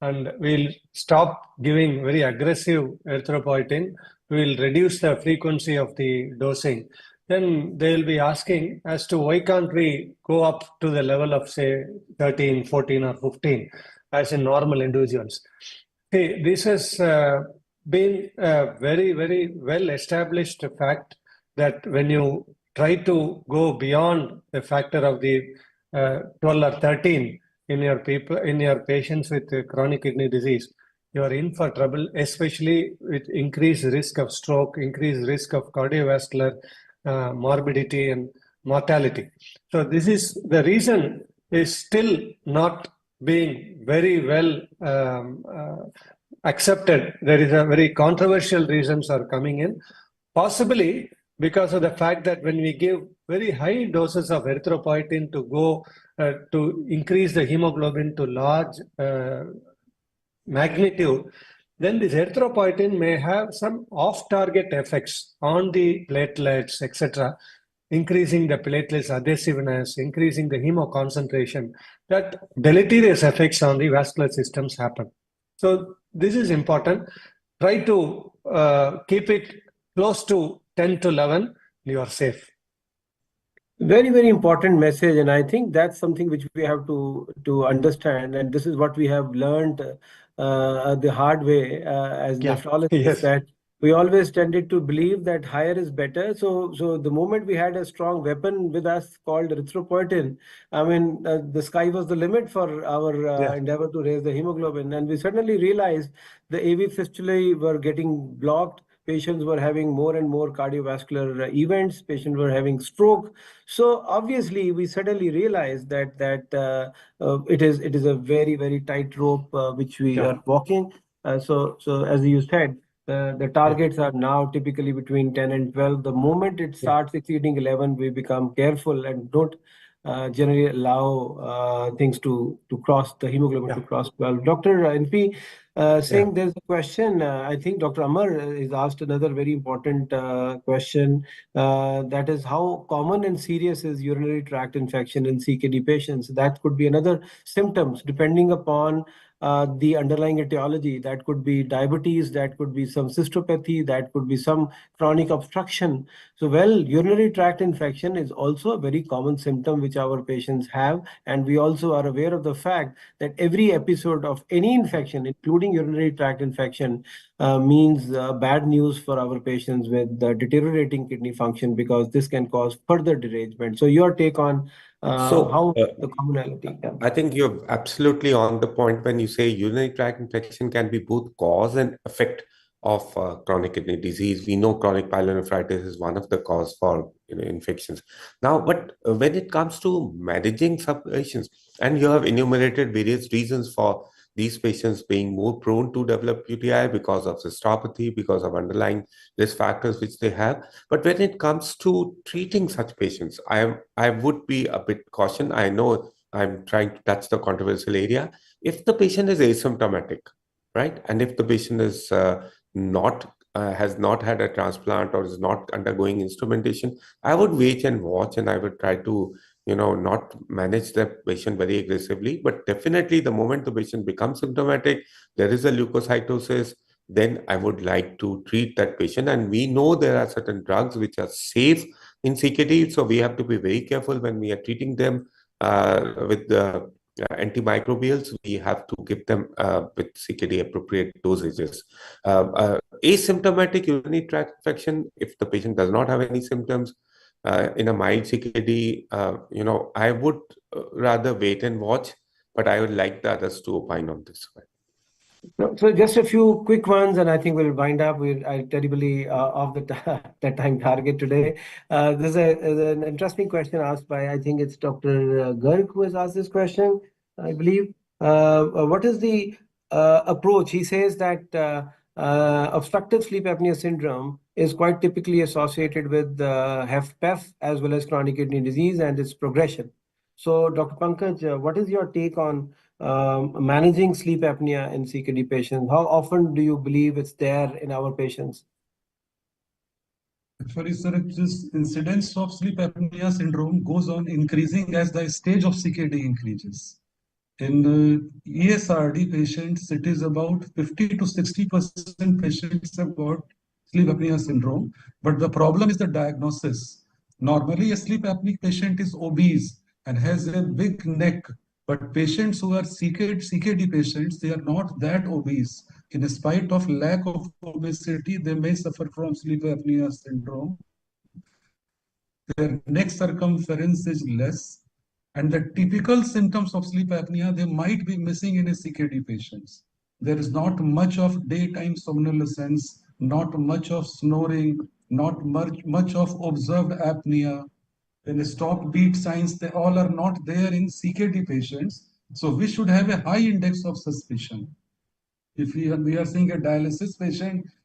Speaker 4: and we'll stop giving very aggressive erythropoietin, we'll reduce the frequency of the dosing, then they'll be asking as to why can't we go up to the level of, say, 13, 14, or 15 as in normal individuals. See, this has been a very, very well established fact that when you try to go beyond the factor of the 12 or 13 in your patients with chronic kidney disease, you are in for trouble, especially with increased risk of stroke, increased risk of cardiovascular morbidity and mortality. So this is the reason is still not being very well accepted. There is a very controversial reasons are coming in, possibly because of the fact that when we give very high doses of erythropoietin to go to increase the hemoglobin to large magnitude, then this erythropoietin may have some off-target effects on the platelets, etc., increasing the platelets adhesiveness, increasing the hemo concentration, that deleterious effects on the vascular systems happen. So this is important. Try to keep it close to 10 to 11, you are safe.
Speaker 2: Very, very important message, and I think that's something which we have to understand, and this is what we have learned the hard way as nephrologists,
Speaker 4: Yes.
Speaker 2: that we always tended to believe that higher is better. So the moment we had a strong weapon with us called erythropoietin, I mean, the sky was the limit for our endeavor to raise the hemoglobin, and we suddenly realized the AV fistulae were getting blocked. Patients were having more and more cardiovascular events. Patients were having stroke. So obviously, we suddenly realized that it is a very, very tight rope which we are walking. So as you said, the targets are now typically between 10 and 12. The moment it starts exceeding 11, we become careful and don't generally allow things to cross the hemoglobin to cross 12. Dr. NP, saying there's a question, I think Dr. Amar is asked another very important question, that is how common and serious is urinary tract infection in CKD patients? That could be another symptoms depending upon the underlying etiology. That could be diabetes, that could be some cystopathy, that could be some chronic obstruction. So, well, urinary tract infection is also a very common symptom which our patients have, and we also are aware of the fact that every episode of any infection, including urinary tract infection, means bad news for our patients with deteriorating kidney function, because this can cause further derangement. So, your take on how the commonality?
Speaker 5: I think you're absolutely on the point when you say urinary tract infection can be both cause and effect of chronic kidney disease. We know chronic pyelonephritis is one of the cause for infections. Now, but when it comes to managing some patients, and you have enumerated various reasons for these patients being more prone to develop UTI because of cystopathy, because of underlying risk factors which they have. But when it comes to treating such patients, I would be a bit caution. I know I'm trying to touch the controversial area. If the patient is asymptomatic, right, and if the patient is not has not had a transplant or is not undergoing instrumentation, I would wait and watch, and I would try to not manage the patient very aggressively. But definitely, the moment the patient becomes symptomatic, there is a leukocytosis, then I would like to treat that patient. And we know there are certain drugs which are safe in CKD, so we have to be very careful when we are treating them with the antimicrobials. We have to give them with CKD appropriate dosages. Asymptomatic urinary tract infection, if the patient does not have any symptoms, in a mild CKD, I would rather wait and watch, but I would like the others to opine on this.
Speaker 2: So just a few quick ones, and I think we'll wind up. We're terribly off the time target today. There's an interesting question asked by, I think it's Dr. Garg who has asked this question, I believe. What is the approach? He says that obstructive sleep apnea syndrome is quite typically associated with HFpEF as well as chronic kidney disease and its progression. So, Dr. Pankaj, what is your take on managing sleep apnea in CKD patients? How often do you believe it's there in our patients?
Speaker 6: Actually, sir, this incidence of sleep apnea syndrome goes on increasing as the stage of CKD increases. In ESRD patients, it is about 50 to 60% patients have got sleep apnea syndrome. But the problem is the diagnosis. Normally, a sleep apnea patient is obese and has a big neck. But patients who are CKD patients, they are not that obese. In spite of lack of obesity, they may suffer from sleep apnea syndrome. Their neck circumference is less, and the typical symptoms of sleep apnea, they might be missing in a CKD patients. There is not much of daytime somnolence, not much of snoring, not much of observed apnea. Then stop beat signs, they all are not there in CKD patients. So we should have a high index of suspicion. If we are seeing a dialysis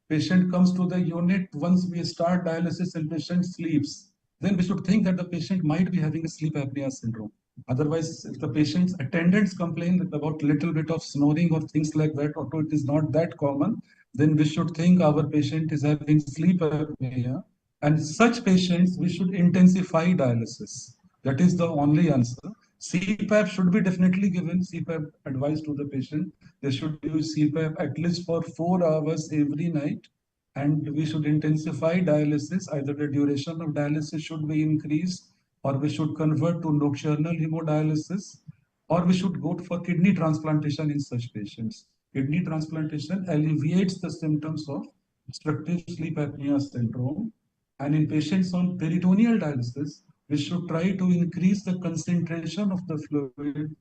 Speaker 6: patient comes to the unit, once we start dialysis and patient sleeps, then we should think that the patient might be having a sleep apnea syndrome. Otherwise, if the patient's attendants complain about little bit of snoring or things like that, although it is not that common, then we should think our patient is having sleep apnea. And such patients, we should intensify dialysis. That is the only answer. CPAP should be definitely given, CPAP advice to the patient. They should use CPAP at least for 4 hours every night. And we should intensify dialysis. Either the duration of dialysis should be increased, or we should convert to nocturnal hemodialysis, or we should go for kidney transplantation in such patients. Kidney transplantation alleviates the symptoms of obstructive sleep apnea syndrome. And in patients on peritoneal dialysis, we should try to increase the concentration of the fluid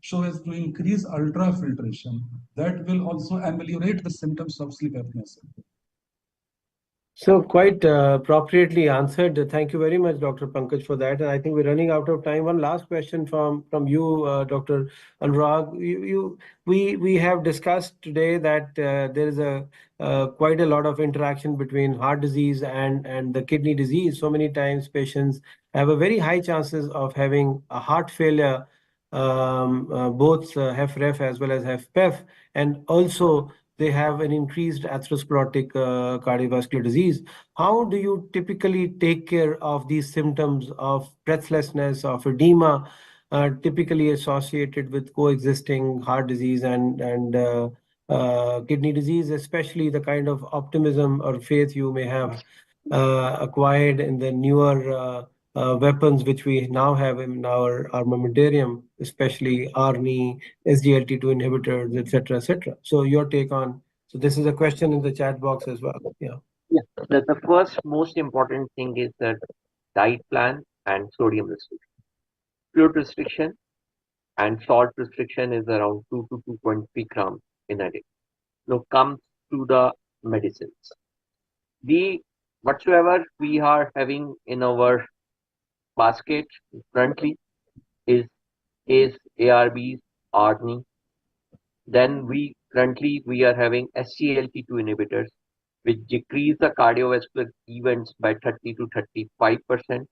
Speaker 6: so as to increase ultrafiltration. That will also ameliorate the symptoms of sleep apnea syndrome.
Speaker 2: So quite appropriately answered. Thank you very much, Dr. Pankaj, for that. And I think we're running out of time. One last question from you, Dr. Anurag. We have discussed today that there is a quite a lot of interaction between heart disease and the kidney disease. So many times patients have a very high chances of having a heart failure, both HFrEF as well as HFpEF, and also they have an increased atherosclerotic cardiovascular disease. How do you typically take care of these symptoms of breathlessness, of edema, typically associated with coexisting heart disease and kidney disease, especially the kind of optimism or faith you may have acquired in the newer weapons which we now have in our armamentarium, especially ARNI, SGLT2 inhibitors, etc., etc. So your take on, so this is a question in the chat box as well. Yeah.
Speaker 7: Yeah. The first most important thing is that diet plan and sodium restriction. Fluid restriction and salt restriction is around 2 to 2.3 grams in a day. Now comes to the medicines. The whatsoever we are having in our basket currently is ARBs, ARNI. Then we are having SGLT2 inhibitors, which decrease the cardiovascular events by 30 to 35%.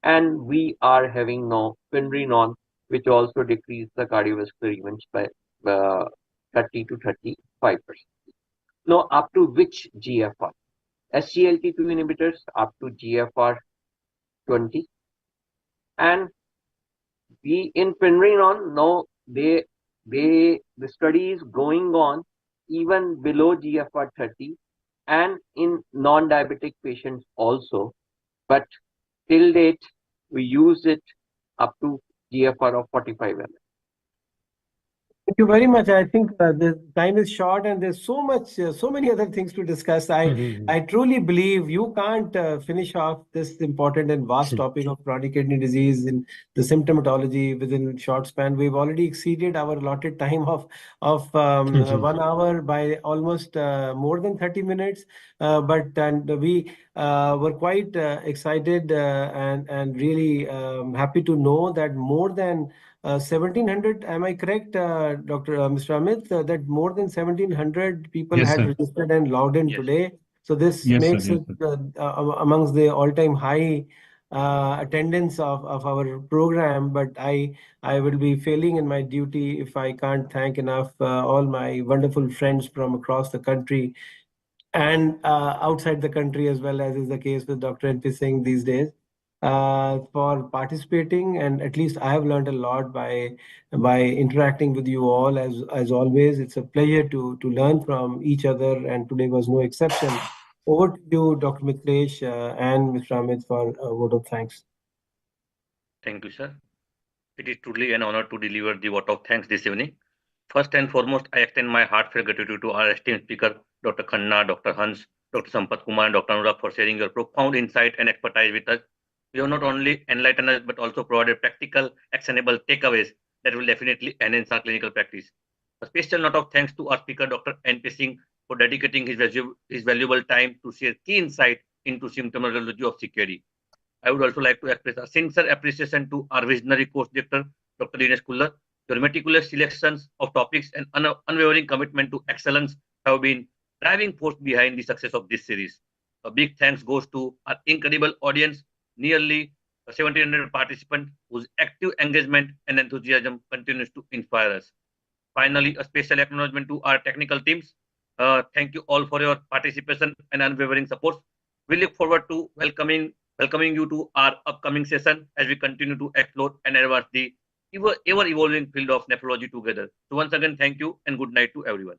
Speaker 7: And we are having now Finrenon, which also decrease the cardiovascular events by 30 to 35%. Now, up to which GFR? SGLT2 inhibitors up to GFR 20. And we in Finrenon, now the study is going on even below GFR 30 and in non-diabetic patients also. But till date, we use it up to GFR of 45 ml.
Speaker 2: Thank you very much. I think the time is short and there's so many other things to discuss. I truly believe you can't finish off this important and vast topic of chronic kidney disease and the symptomatology within short span. We've already exceeded our allotted time of 1 hour by almost more than 30 minutes. And we were quite excited and really happy to know that more than 1,700, am I correct, Mr. Amit, that more than 1,700 people
Speaker 6: Yes,
Speaker 2: had
Speaker 6: sir.
Speaker 2: registered and logged in
Speaker 1: Yes.
Speaker 2: today. So this
Speaker 6: Yes, sir.
Speaker 2: makes
Speaker 6: Yes,
Speaker 2: it amongst the all-time high attendance of our program, but I will be failing in my duty if I can't thank enough all my wonderful friends from across the country and outside the country, as well as is the case with Dr. N.P. Singh these days, for participating. And at least I have learned a lot by interacting with you all. As always, it's a pleasure to learn from each other, and today was no exception. Over to you, Dr. Mitlesh and Mr. Amit, for a vote of thanks.
Speaker 1: Thank you, sir. It is truly an honor to deliver the vote of thanks this evening. First and foremost, I extend my heartfelt gratitude to our esteemed speaker, Dr. Khanna, Dr. Hans, Dr. Sampath Kumar, and Dr. Anurag for sharing your profound insight and expertise with us. You have not only enlightened us but also provided practical, actionable takeaways that will definitely enhance our clinical practice. A special note of thanks to our speaker, Dr. N.P. Singh, for dedicating his valuable time to share key insight into symptomology of CKD. I would also like to express a sincere appreciation to our visionary course director, Dr. Dinesh Kullar. Your meticulous selections of topics and unwavering commitment to excellence have been driving force behind the success of this series. A big thanks goes to our incredible audience, nearly 1,700 participants whose active engagement and enthusiasm continues to inspire us. Finally, a special acknowledgement to our technical teams. Thank you all for your participation and unwavering support. We look forward to welcoming you to our upcoming session as we continue to explore and advance the ever evolving field of nephrology together. So once again, thank you and good night to everyone.